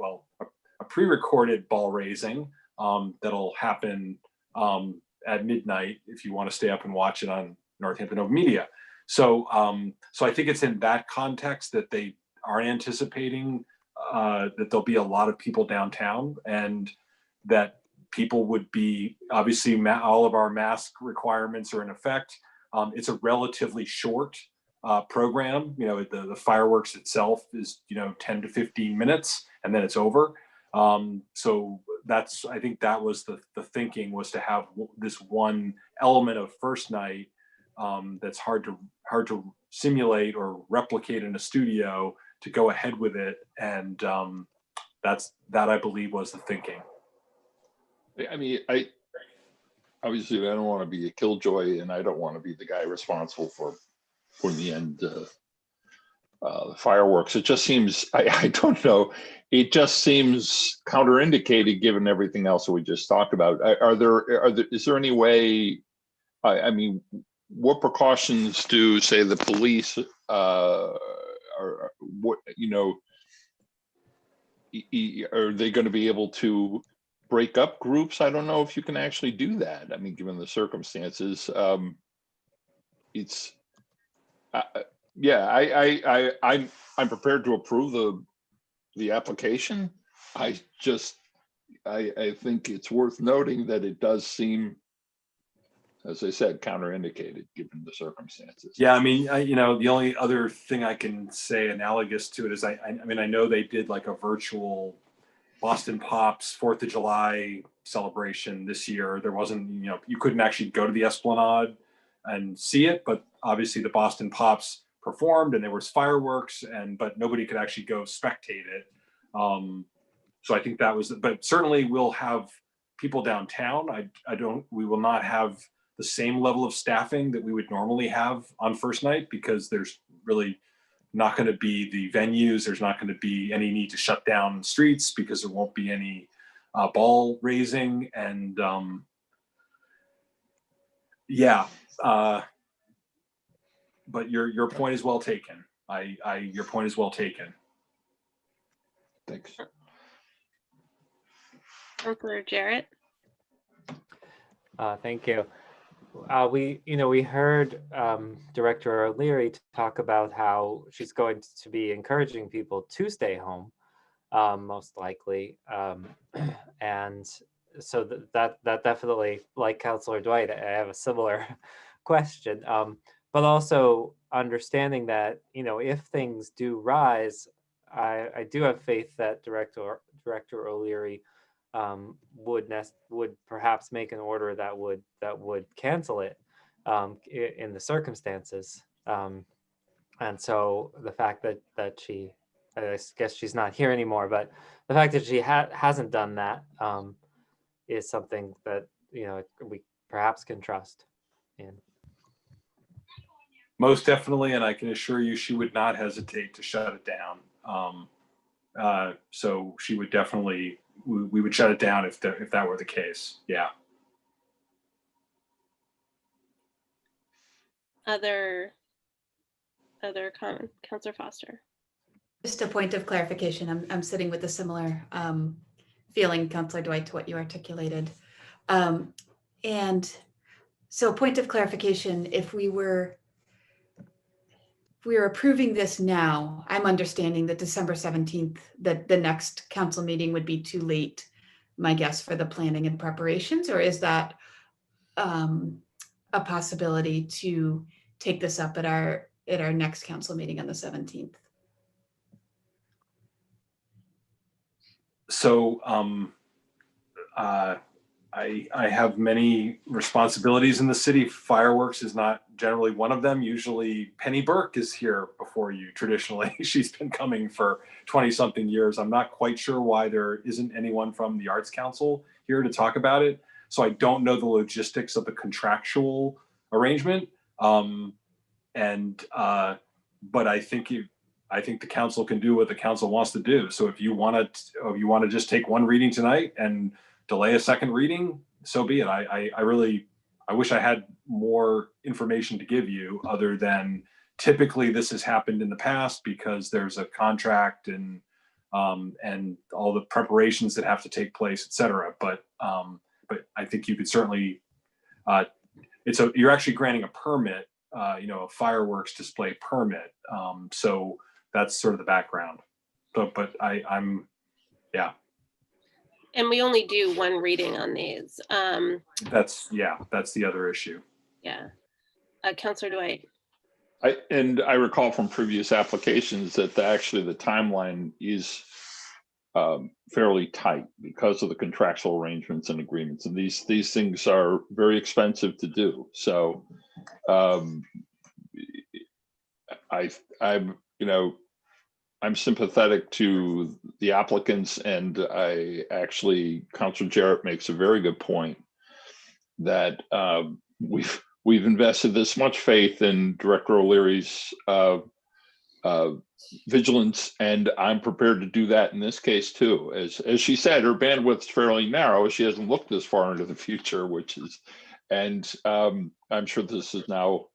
a pre-recorded ball raising that'll happen at midnight if you want to stay up and watch it on Northampton Open Media. So I think it's in that context that they are anticipating that there'll be a lot of people downtown, and that people would be, obviously all of our mask requirements are in effect. It's a relatively short program. The fireworks itself is 10 to 15 minutes and then it's over. So I think that was the thinking, was to have this one element of first night that's hard to simulate or replicate in a studio, to go ahead with it. And that I believe was the thinking. I mean, obviously I don't want to be a killjoy, and I don't want to be the guy responsible for the end the fireworks. It just seems, I don't know, it just seems counterindicated given everything else that we just talked about. Is there any way, I mean, what precautions do, say, the police are what, you know, are they going to be able to break up groups? I don't know if you can actually do that. I mean, given the circumstances, it's yeah. I'm prepared to approve the application. I think it's worth noting that it does seem, as I said, counterindicated given the circumstances. Yeah, I mean, you know, the only other thing I can say analogous to it is I mean, I know they did like a virtual Boston Pops 4th of July celebration this year. There wasn't, you know, you couldn't actually go to the Esplanade and see it, but obviously the Boston Pops performed and there was fireworks, but nobody could actually go spectate it. So I think that was, but certainly we'll have people downtown. We will not have the same level of staffing that we would normally have on first night, because there's really not going to be the venues. There's not going to be any need to shut down streets because there won't be any ball raising. And yeah, but your point is well taken. Your point is well taken. Thanks. Councilor Jarrett. Thank you. We heard Director O'Leary talk about how she's going to be encouraging people to stay home, most likely, and so that definitely, like Councilor Dwight, I have a similar question, but also understanding that if things do rise, I do have faith that Director O'Leary would perhaps make an order that would cancel it in the circumstances, and so the fact that she, I guess she's not here anymore, but the fact that she hasn't done that is something that we perhaps can trust in. Most definitely, and I can assure you she would not hesitate to shut it down. So she would definitely, we would shut it down if that were the case. Yeah. Other comment, Councilor Foster. Just a point of clarification. I'm sitting with a similar feeling, Councilor Dwight, to what you articulated. And so point of clarification, if we were approving this now, I'm understanding that December 17th, that the next council meeting would be too late, my guess, for the planning and preparations, or is that a possibility to take this up at our next council meeting on the 17th? So I have many responsibilities in the city. Fireworks is not generally one of them. Usually Penny Burke is here before you traditionally. She's been coming for 20 something years. I'm not quite sure why there isn't anyone from the Arts Council here to talk about it. So I don't know the logistics of the contractual arrangement. But I think the council can do what the council wants to do. So if you want to just take one reading tonight and delay a second reading, so be it. I wish I had more information to give you, other than typically this has happened in the past because there's a contract and all the preparations that have to take place, et cetera. But I think you could certainly, you're actually granting a permit, a fireworks display permit. So that's sort of the background. But I'm, yeah. And we only do one reading on these. That's the other issue. Yeah. Councilor Dwight. I recall from previous applications that actually the timeline is fairly tight because of the contractual arrangements and agreements. And these things are very expensive to do. So I'm sympathetic to the applicants, and Councilor Jarrett makes a very good point that we've invested this much faith in Director O'Leary's vigilance, and I'm prepared to do that in this case too. As she said, her bandwidth's fairly narrow. She hasn't looked this far into the future, and I'm sure this is now.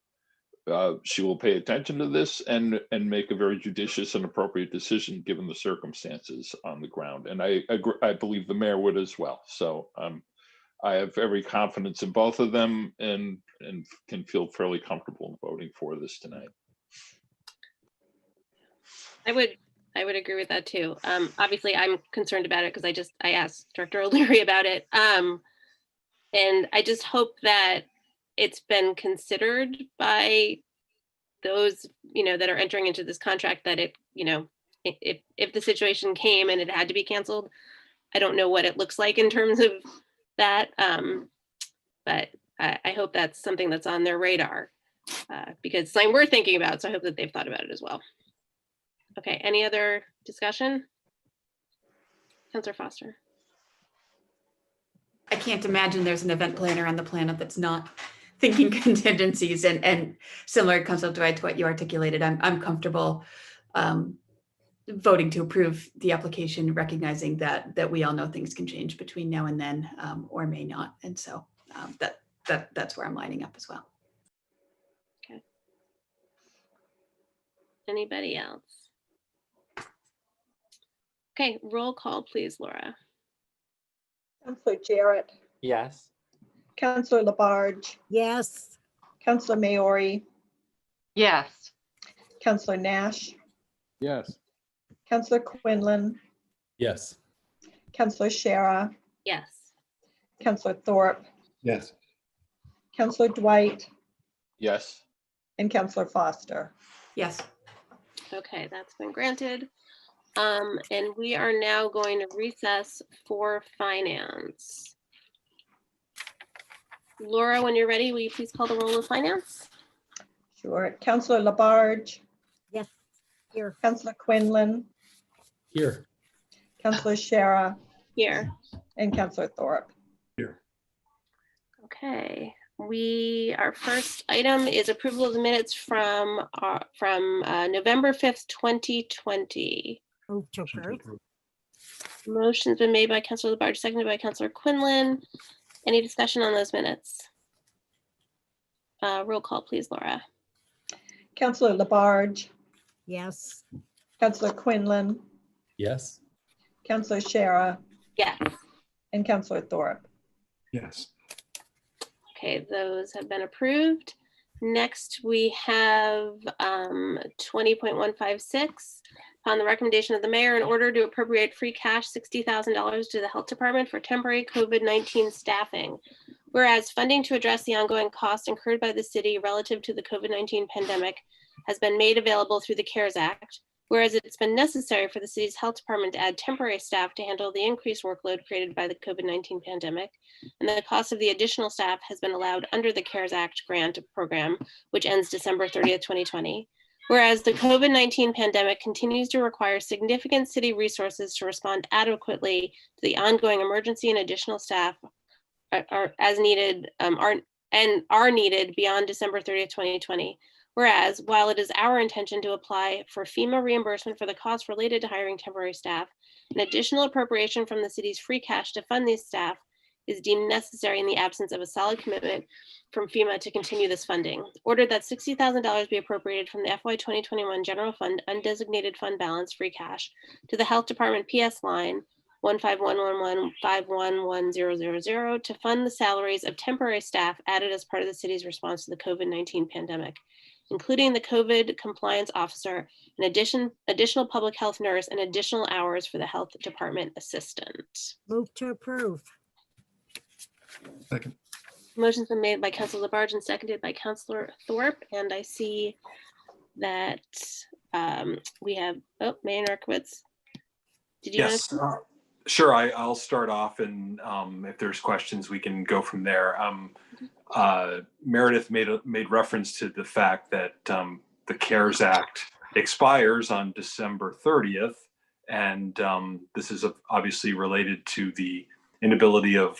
She will pay attention to this and make a very judicious and appropriate decision given the circumstances on the ground. And I agree, I believe the mayor would as well. So I have every confidence in both of them, and can feel fairly comfortable in voting for this tonight. I would agree with that too. Obviously, I'm concerned about it because I asked Director O'Leary about it, and I just hope that it's been considered by those that are entering into this contract, that it if the situation came and it had to be canceled, I don't know what it looks like in terms of that, but I hope that's something that's on their radar, because it's something we're thinking about. So I hope that they've thought about it as well. Okay, any other discussion? Councilor Foster. I can't imagine there's an event planner on the planet that's not thinking contingencies, and similar, Councilor Dwight, to what you articulated. I'm comfortable voting to approve the application, recognizing that we all know things can change between now and then, or may not, and so that's where I'm lining up as well. Okay. Anybody else? Okay, roll call, please, Laura. Councilor Jarrett, Yes. Councilor Labarge, Yes. Councilor Maori, Yes. Councilor Nash, Yes. Councilor Quinlan, Yes. Councilor Shara, Yes. Councilor Thorpe, Yes. Councilor Dwight, Yes. and Councilor Foster. Yes. Okay, that's been granted. And we are now going to recess for finance. Laura, when you're ready, will you please call the roll of finance? Sure. Councilor Labarge, Yes. Here. Councilor Quinlan, Here. Councilor Shara, Here. and Councilor Thorpe. Here. Okay, our first item is approval of the minutes from November 5th, 2020. Move to approve. Motion's been made by Councilor Labarge, seconded by Councilor Quinlan. Any discussion on those minutes? Roll call, please, Laura. Councilor Labarge, Yes. Councilor Quinlan, Yes. Councilor Shara, Yes. and Councilor Thorpe. Yes. Okay, those have been approved. Next, we have 20.156. Upon the recommendation of the mayor, in order to appropriate free cash $60,000 to the health department for temporary COVID-19 staffing. Whereas funding to address the ongoing costs incurred by the city relative to the COVID-19 pandemic has been made available through the CARES Act. Whereas it's been necessary for the city's health department to add temporary staff to handle the increased workload created by the COVID-19 pandemic, and the cost of the additional staff has been allowed under the CARES Act grant program, which ends December 30th, 2020. Whereas the COVID-19 pandemic continues to require significant city resources to respond adequately to the ongoing emergency, and additional staff are needed beyond December 30th, 2020. Whereas, while it is our intention to apply for FEMA reimbursement for the costs related to hiring temporary staff, an additional appropriation from the city's free cash to fund these staff is deemed necessary in the absence of a solid commitment from FEMA to continue this funding. Ordered that $60,000 be appropriated from the FY 2021 General Fund Undesignated Fund Balance free cash to the Health Department PS line 15111511000 to fund the salaries of temporary staff added as part of the city's response to the COVID-19 pandemic, including the COVID compliance officer, an additional public health nurse, and additional hours for the health department assistant. Move to approve. Second. Motion's been made by Councilor Labarge and seconded by Councilor Thorpe, and I see that we have, Mayor Narkowitz. Did you Yes, sure. I'll start off, and if there's questions, we can go from there. Meredith made reference to the fact that the CARES Act expires on December 30th. And this is obviously related to the inability of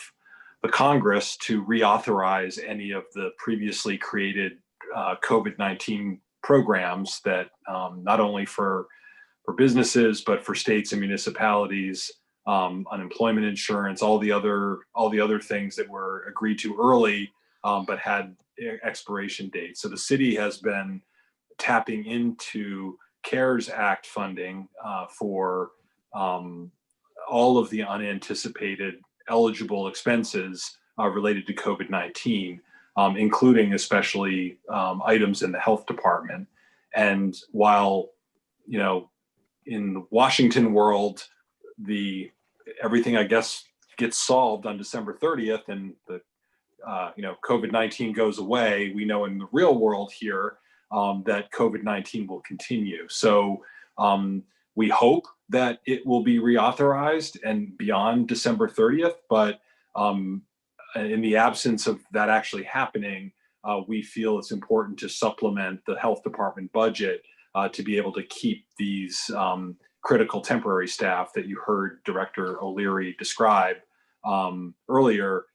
the Congress to reauthorize any of the previously created COVID-19 programs that not only for businesses, but for states and municipalities, unemployment insurance, all the other things that were agreed to early, but had expiration dates. So the city has been tapping into CARES Act funding for all of the unanticipated eligible expenses related to COVID-19, including especially items in the health department. And while, you know, in the Washington world, everything, I guess, gets solved on December 30th and the COVID-19 goes away, we know in the real world here that COVID-19 will continue. So we hope that it will be reauthorized and beyond December 30th, but in the absence of that actually happening, we feel it's important to supplement the health department budget to be able to keep these critical temporary staff that you heard Director O'Leary describe earlier,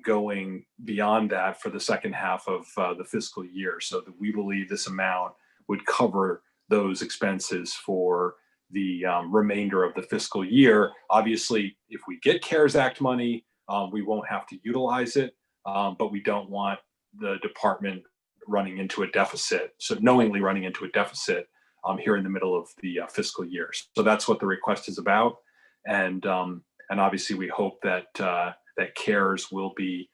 going beyond that for the second half of the fiscal year, so that we believe this amount would cover those expenses for the remainder of the fiscal year. Obviously, if we get CARES Act money, we won't have to utilize it, but we don't want the department running into a deficit, so knowingly running into a deficit here in the middle of the fiscal year. So that's what the request is about, and obviously we hope that that CARES will be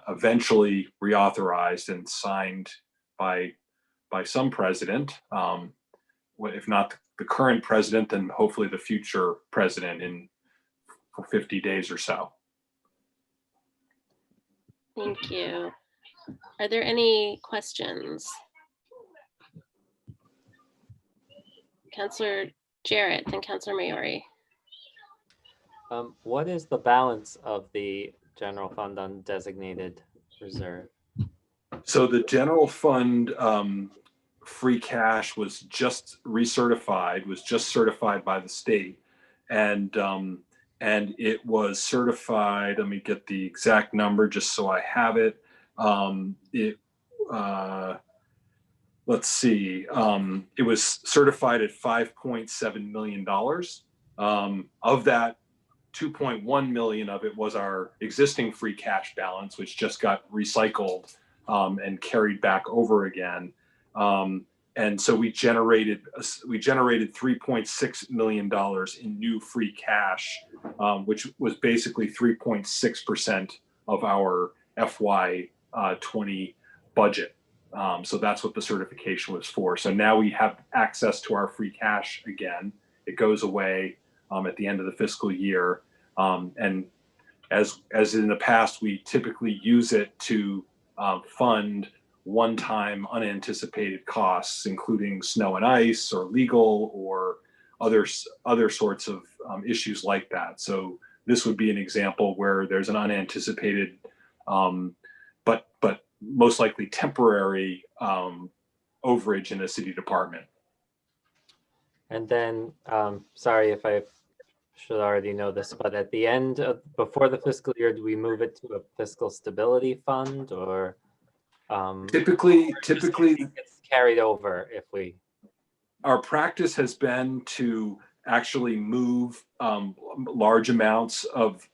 eventually reauthorized and signed by some president, if not the current president, then hopefully the future president for 50 days or so. Thank you. Are there any questions? Councillor Jarrett and Councillor Maori. What is the balance of the general fund undesignated reserve? So the general fund free cash was just certified by the state, and it was certified. Let me get the exact number just so I have it. Let's see. It was certified at $5.7 million. Of that, 2.1 million of it was our existing free cash balance, which just got recycled and carried back over again. And so we generated $3.6 million in new free cash, which was basically 3.6% of our FY20 budget. So that's what the certification was for. So now we have access to our free cash again. It goes away at the end of the fiscal year. And as in the past, we typically use it to fund one-time unanticipated costs, including snow and ice or legal or other sorts of issues like that. So this would be an example where there's an unanticipated, but most likely temporary overage in the city department. And then, sorry if I should already know this, but at the end of, before the fiscal year, do we move it to a fiscal stability fund, or Typically it's carried over if we? Our practice has been to actually move large amounts of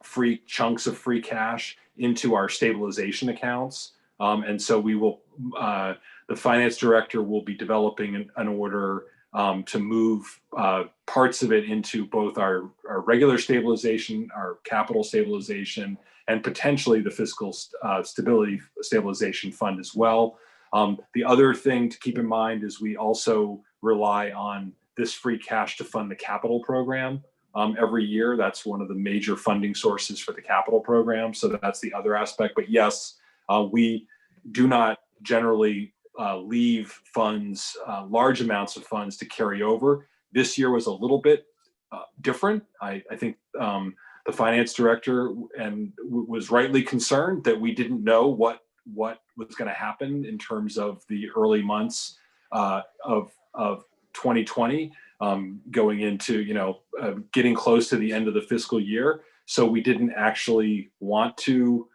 chunks of free cash into our stabilization accounts. And so we will, the finance director will be developing an order to move parts of it into both our regular stabilization, our capital stabilization, and potentially the fiscal stabilization fund as well. The other thing to keep in mind is we also rely on this free cash to fund the capital program every year. That's one of the major funding sources for the capital program. So that's the other aspect. But yes, we do not generally leave funds, large amounts of funds to carry over. This year was a little bit different. I think the finance director was rightly concerned that we didn't know what what was going to happen in terms of the early months of 2020, going into, getting close to the end of the fiscal year. So we didn't actually want to,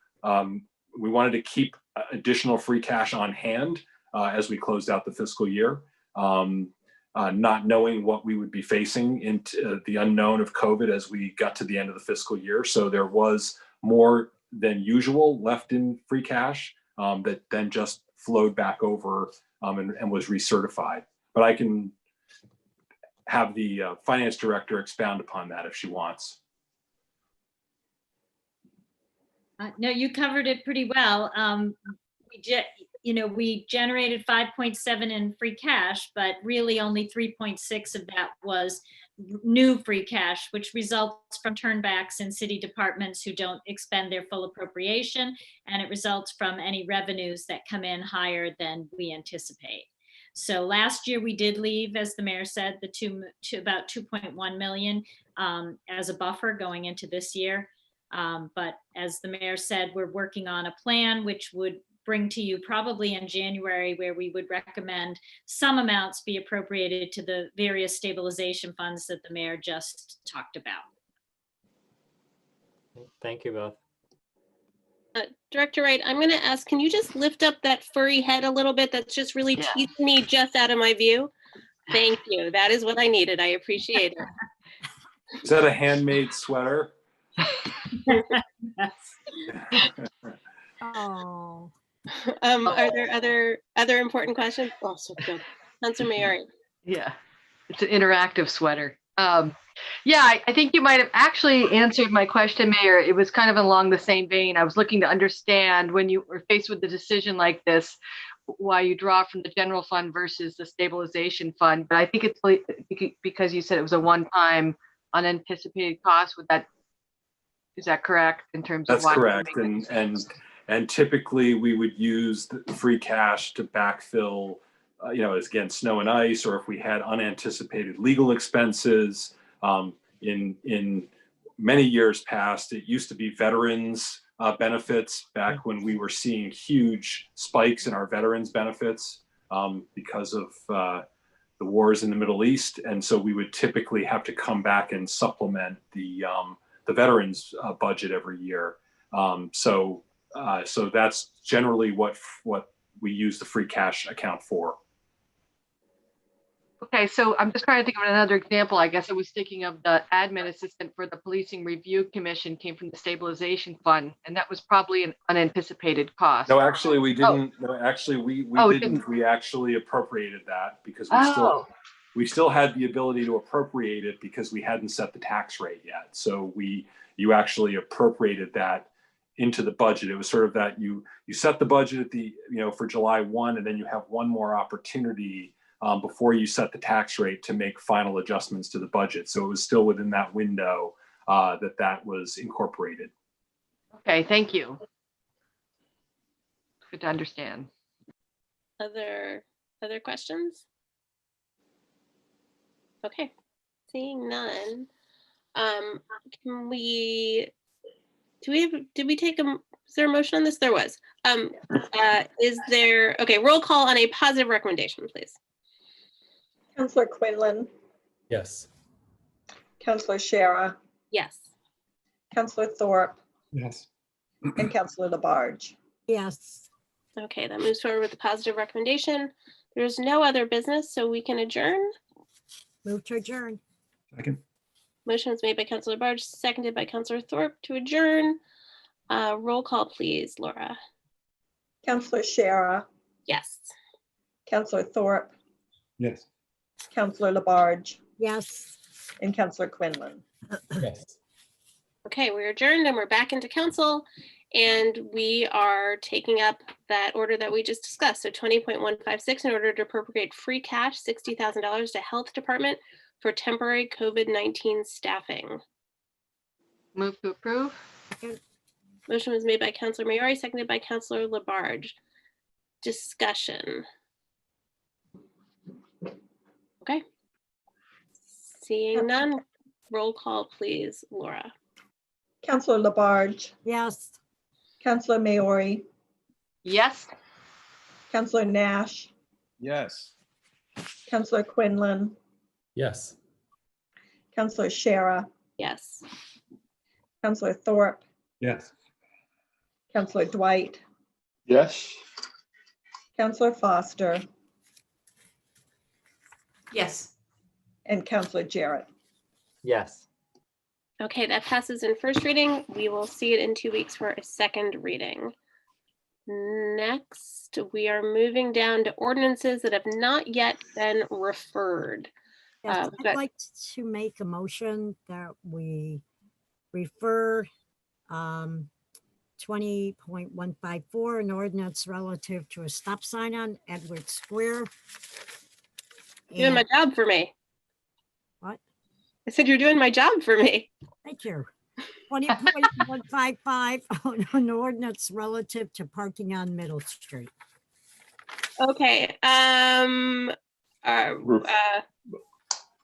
we wanted to keep additional free cash on hand as we closed out the fiscal year, not knowing what we would be facing into the unknown of COVID as we got to the end of the fiscal year. So there was more than usual left in free cash that then just flowed back over and was recertified. But I can have the finance director expound upon that if she wants. No, you covered it pretty well. We generated 5.7 in free cash, but really only 3.6 of that was new free cash, which results from turnbacks in city departments who don't expend their full appropriation, and it results from any revenues that come in higher than we anticipate. So last year we did leave, as the mayor said, about 2.1 million as a buffer going into this year. But as the mayor said, we're working on a plan which would bring to you probably in January, where we would recommend some amounts be appropriated to the various stabilization funds that the mayor just talked about. Thank you both. Director Wright, I'm going to ask, can you just lift up that furry head a little bit? That's just really teasing me just out of my view. Thank you. That is what I needed. I appreciate it. Is that a handmade sweater? Oh. Are there other important questions? Oh, so good. Councilor Maori. Yeah, it's an interactive sweater. I think you might have actually answered my question, Mayor. It was kind of along the same vein. I was looking to understand, when you were faced with a decision like this, why you draw from the general fund versus the stabilization fund. But I think it's because you said it was a one-time unanticipated cost. Is that correct in terms of? That's correct. And typically we would use the free cash to backfill, as again, snow and ice, or if we had unanticipated legal expenses. In many years past, it used to be veterans benefits back when we were seeing huge spikes in our veterans benefits because of the wars in the Middle East. And so we would typically have to come back and supplement the veterans budget every year. So that's generally what we use the free cash account for. Okay, so I'm just trying to think of another example. I guess I was thinking of the admin assistant for the Policing Review Commission came from the stabilization fund, and that was probably an unanticipated cost. No, actually we didn't. Oh. No, actually we didn't. We actually appropriated that because we still had the ability to appropriate it because we hadn't set the tax rate yet. So you actually appropriated that into the budget. It was sort of that you set the budget at for July 1, and then you have one more opportunity before you set the tax rate to make final adjustments to the budget. So it was still within that window that was incorporated. Okay, thank you. Good to understand. Other questions? Okay, seeing none. Is there a motion on this? There was. Roll call on a positive recommendation, please. Councillor Quinlan, Yes. Councillor Shara, Yes. Councillor Thorpe, Yes. and Councillor Labarge. Yes. Okay, that moves forward with the positive recommendation. There's no other business, so we can adjourn. Move to adjourn. Second. Motion was made by Councilor Labarge, seconded by Councilor Thorpe to adjourn. Roll call, please, Laura. Councillor Shara, Yes. Councillor Thorpe, Yes. Councillor Labarge, Yes. and Councillor Quinlan. Yes. Okay, we're adjourned and we're back into council, and we are taking up that order that we just discussed. So 20.156, in order to appropriate free cash, $60,000 to health department for temporary COVID-19 staffing. Move to approve. Motion was made by Councilor Maori, seconded by Councilor Labarge. Discussion. Okay. Seeing none, roll call, please, Laura. Councillor Labarge, Yes. Councillor Maori, Yes. Counselor Nash, Yes. Counselor Quinlan, Yes. Counselor Shara, Yes. Counselor Thorpe, Yes. Counselor Dwight, Yes. Counselor Foster, Yes. and Counselor Jarrett. Yes. Okay, that passes in first reading. We will see it in 2 weeks for a second reading. Next, we are moving down to ordinances that have not yet been referred. Yes, we've I'd got- like to make a motion that we refer 20.154, an ordinance relative to a stop sign on Edward Square. Doing my And job for me. what? I said you're doing my job for me. Thank you. 20.155, an ordinance relative to parking on Middle Street. Okay.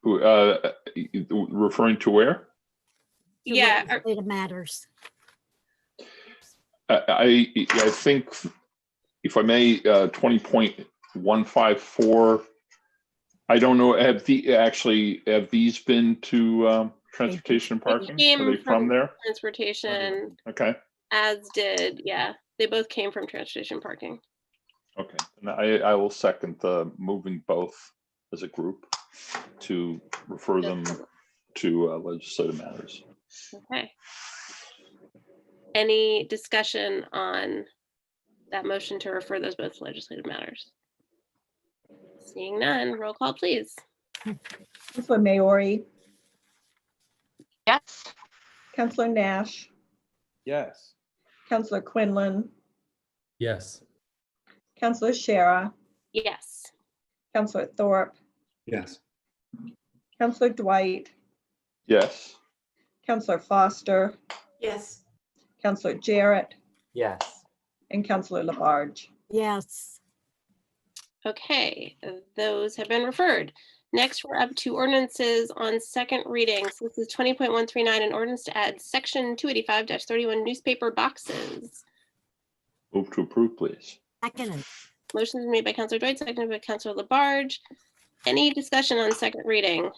Referring to where? Yeah. Legislative matters. I think, if I may, 20.154. I don't know. Have these been to transportation and parking? Came Are they from there? Transportation, Okay. as did, yeah, they both came from transportation parking. Okay. And I will second the moving both as a group to refer them to legislative matters. Okay. Any discussion on that motion to refer those both to legislative matters? Seeing none, roll call, please. Counselor Maori, Yes. Counselor Nash, Yes. Counselor Quinlan, Yes. Counselor Shara, Yes. Counselor Thorpe, Yes. Counselor Dwight, Yes. Counselor Foster, Yes. Counselor Jarrett, Yes. and Counselor Labarge. Yes. Okay, those have been referred. Next, we're up to ordinances on second reading. So this is 20.139, an ordinance to add section 285-31 newspaper boxes. Move to approve, please. Second. Motion is made by Counselor Dwight, seconded by Counselor Labarge. Any discussion on second reading?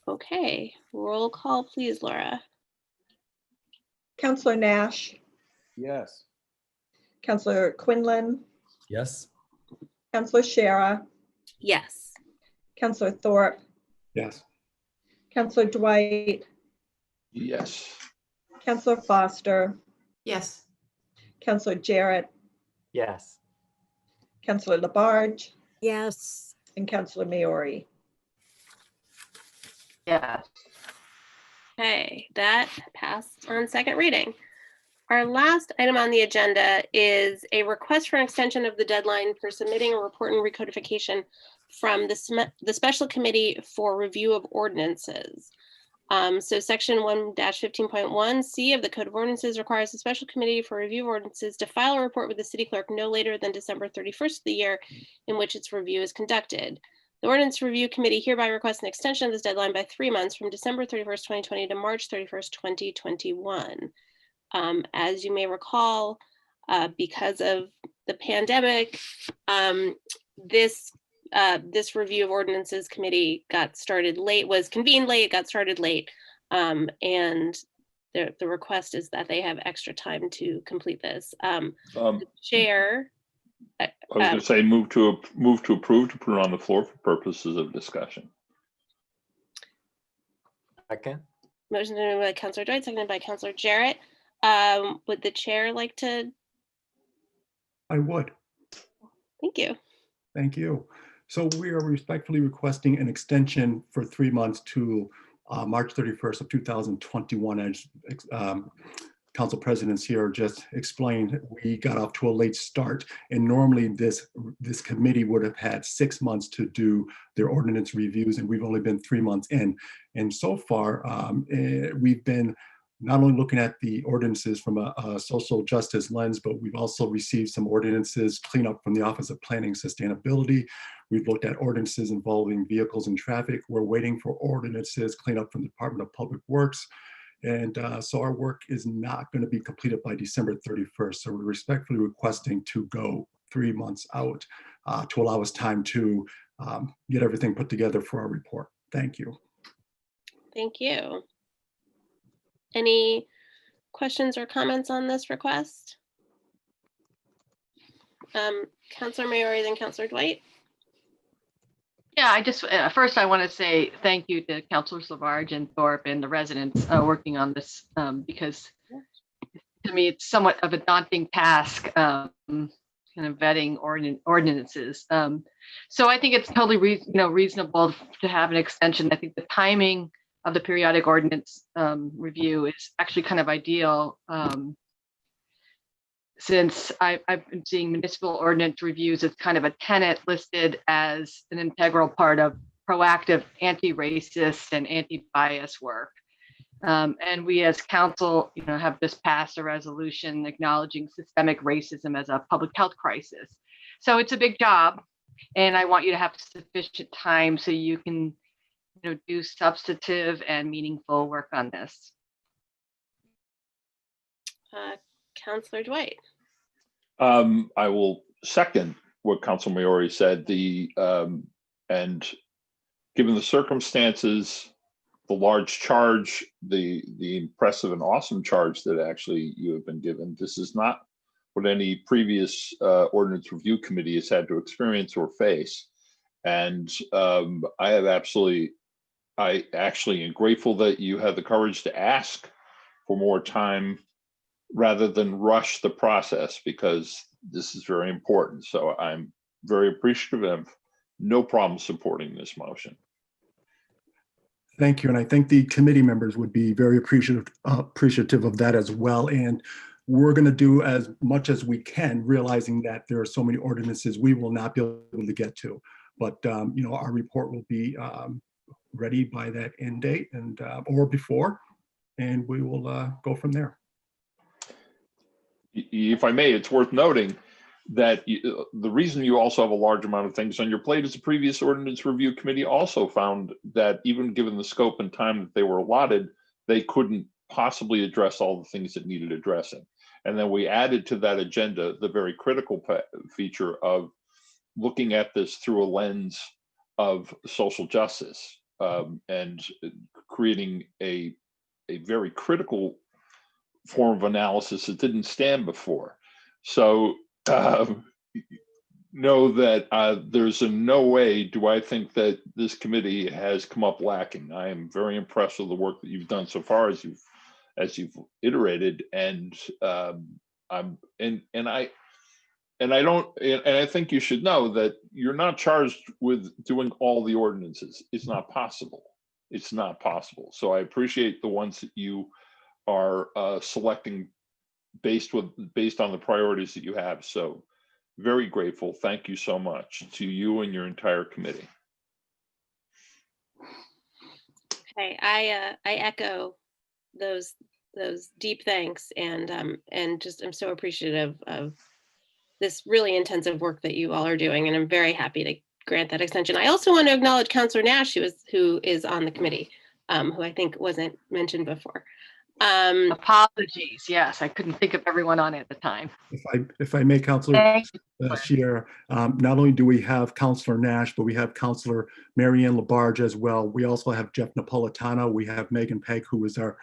Okay, roll call, please, Laura. Counselor Nash, Yes. Counselor Quinlan, Yes. Counselor Shara, Yes. Counselor Thorpe, Yes. Counselor Dwight, Yes. Counselor Foster, Yes. Counselor Jarrett, Yes. Counselor Labarge, Yes. and Counselor Maori. Yes. Okay, that passed on second reading. Our last item on the agenda is a request for an extension of the deadline for submitting a report and recodification from the Special Committee for Review of Ordinances. So section 1-15.1C of the Code of Ordinances requires the Special Committee for Review of Ordinances to file a report with the City Clerk no later than December 31st of the year in which its review is conducted. The Ordinance Review Committee hereby requests an extension of this deadline by 3 months from December 31st, 2020 to March 31st, 2021. As you may recall, because of the pandemic, this review of ordinances committee was convened late, got started late, and the request is that they have extra time to complete this. The chair. I was going to say move to approve to put it on the floor for purposes of discussion. Second. Motion made by Councilor Dwight, seconded by Councilor Jarrett. Would the chair like to? I would. Thank you. Thank you. So we are respectfully requesting an extension for 3 months to March 31st of 2021. As Council Presidents here just explained, we got off to a late start, and normally this committee would have had 6 months to do their ordinance reviews, and we've only been 3 months in. And so far, we've been not only looking at the ordinances from a social justice lens, but we've also received some ordinances cleanup from the Office of Planning and Sustainability. We've looked at ordinances involving vehicles and traffic. We're waiting for ordinances cleanup from the Department of Public Works. And so our work is not going to be completed by December 31st. So we're respectfully requesting to go 3 months out to allow us time to get everything put together for our report. Thank you. Thank you. Any questions or comments on this request? Councilor Maori, then Councilor Dwight. Yeah, I just, first I want to say thank you to Councilors Lavarge and Thorpe and the residents working on this, because to me, it's somewhat of a daunting task, kind of vetting ordinances. So I think it's totally reasonable to have an extension. I think the timing of the periodic ordinance review is actually kind of ideal, since I've been seeing municipal ordinance reviews as kind of a tenet listed as an integral part of proactive anti-racist and anti-bias work. And we as council, have just passed a resolution acknowledging systemic racism as a public health crisis. So it's a big job, and I want you to have sufficient time so you can, do substantive and meaningful work on this. Councilor Dwight. I will second what Council Maori said. And given the circumstances, the large charge, the impressive and awesome charge that actually you have been given, this is not what any previous ordinance review committee has had to experience or face. And I actually am grateful that you had the courage to ask for more time rather than rush the process, because this is very important. So I'm very appreciative of no problem supporting this motion. Thank you. And I think the committee members would be very appreciative of that as well. And we're going to do as much as we can, realizing that there are so many ordinances we will not be able to get to. But our report will be ready by that end date and or before, and we will go from there. If I may, it's worth noting that the reason you also have a large amount of things on your plate is the previous ordinance review committee also found that even given the scope and time that they were allotted, they couldn't possibly address all the things that needed addressing. And then we added to that agenda the very critical feature of looking at this through a lens of social justice, and creating a very critical form of analysis that didn't stand before. So know that there's in no way do I think that this committee has come up lacking. I am very impressed with the work that you've done so far as you've iterated, and I think you should know that you're not charged with doing all the ordinances. It's not possible. It's not possible. So I appreciate the ones that you are selecting based on the priorities that you have. So very grateful. Thank you so much to you and your entire committee. Okay, I echo those deep thanks, and just I'm so appreciative of this really intensive work that you all are doing, and I'm very happy to grant that extension. I also want to acknowledge Councilor Nash, who is on the committee, who I think wasn't mentioned before. Apologies. Yes, I couldn't think of everyone on it at the time. If I may, Councilor Scheer, not only do we have Councilor Nash, but we have Councilor Marianne Labarge as well. We also have Jeff Napolitano. We have Megan Pegg, who is our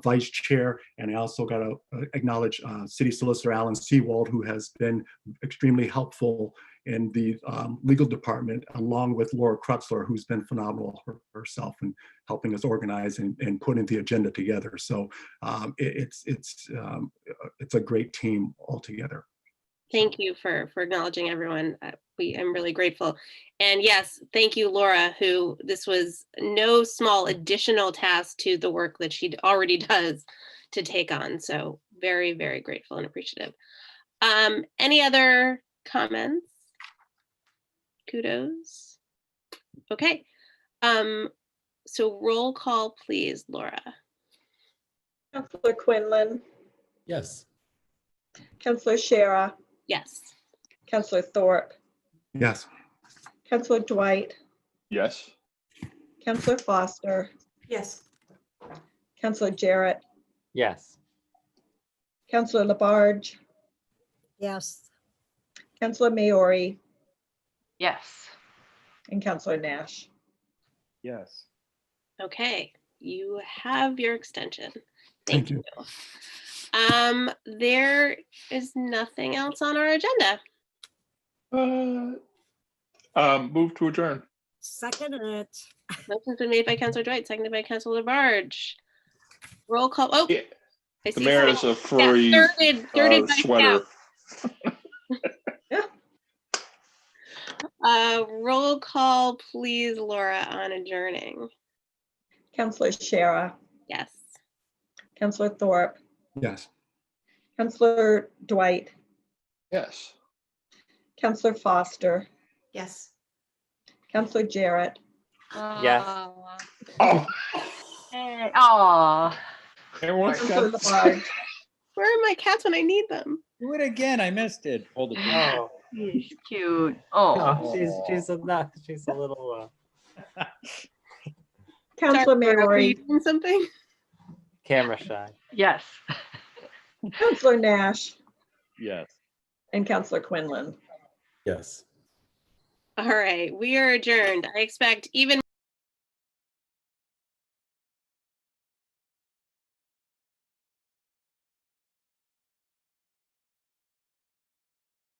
vice chair. And I also got to acknowledge City Solicitor Alan Seawald, who has been extremely helpful in the legal department, along with Laura Krutzler, who's been phenomenal herself in helping us organize and putting the agenda together. So it's a great team altogether. Thank you for acknowledging everyone. I'm really grateful. And yes, thank you, Laura, who this was no small additional task to the work that she already does to take on. So very, very grateful and appreciative. Any other comments? Kudos. Okay. So roll call, please, Laura. Councilor Quinlan, Yes. Councilor Scheer, Yes. Councilor Thorpe, Yes. Councilor Dwight, Yes. Councilor Foster, Yes. Counselor Jarrett, Yes. Counselor Labarge, Yes. Counselor Maori, Yes. and Counselor Nash. Yes. Okay, you have your extension. Thank you. There is nothing else on our agenda. Move to adjourn. Second it. Motion's been made by Councilor Dwight, seconded by Councilor Labarge. Roll call. Oh, Yeah, I the see. mayor some- has a furry thirded by sweater. Roll call, please, Laura, on adjourning. Counselor Shara, Yes. Counselor Thorpe, Yes. Counselor Dwight, Yes. Counselor Foster, Yes. Counselor Jarrett, Yes. Oh, Hey, aw. everyone's Counselor got. Labarge, Where are my cats when I need them? Do it again. I missed it. Hold it. Oh, He's cute. no, Oh. she's a little Counselor Sorry, Laura, were you Maori, doing something? camera shy. Yes. Counselor Nash, Yes. and Counselor Quinlan. Yes. All right, we are adjourned. I expect even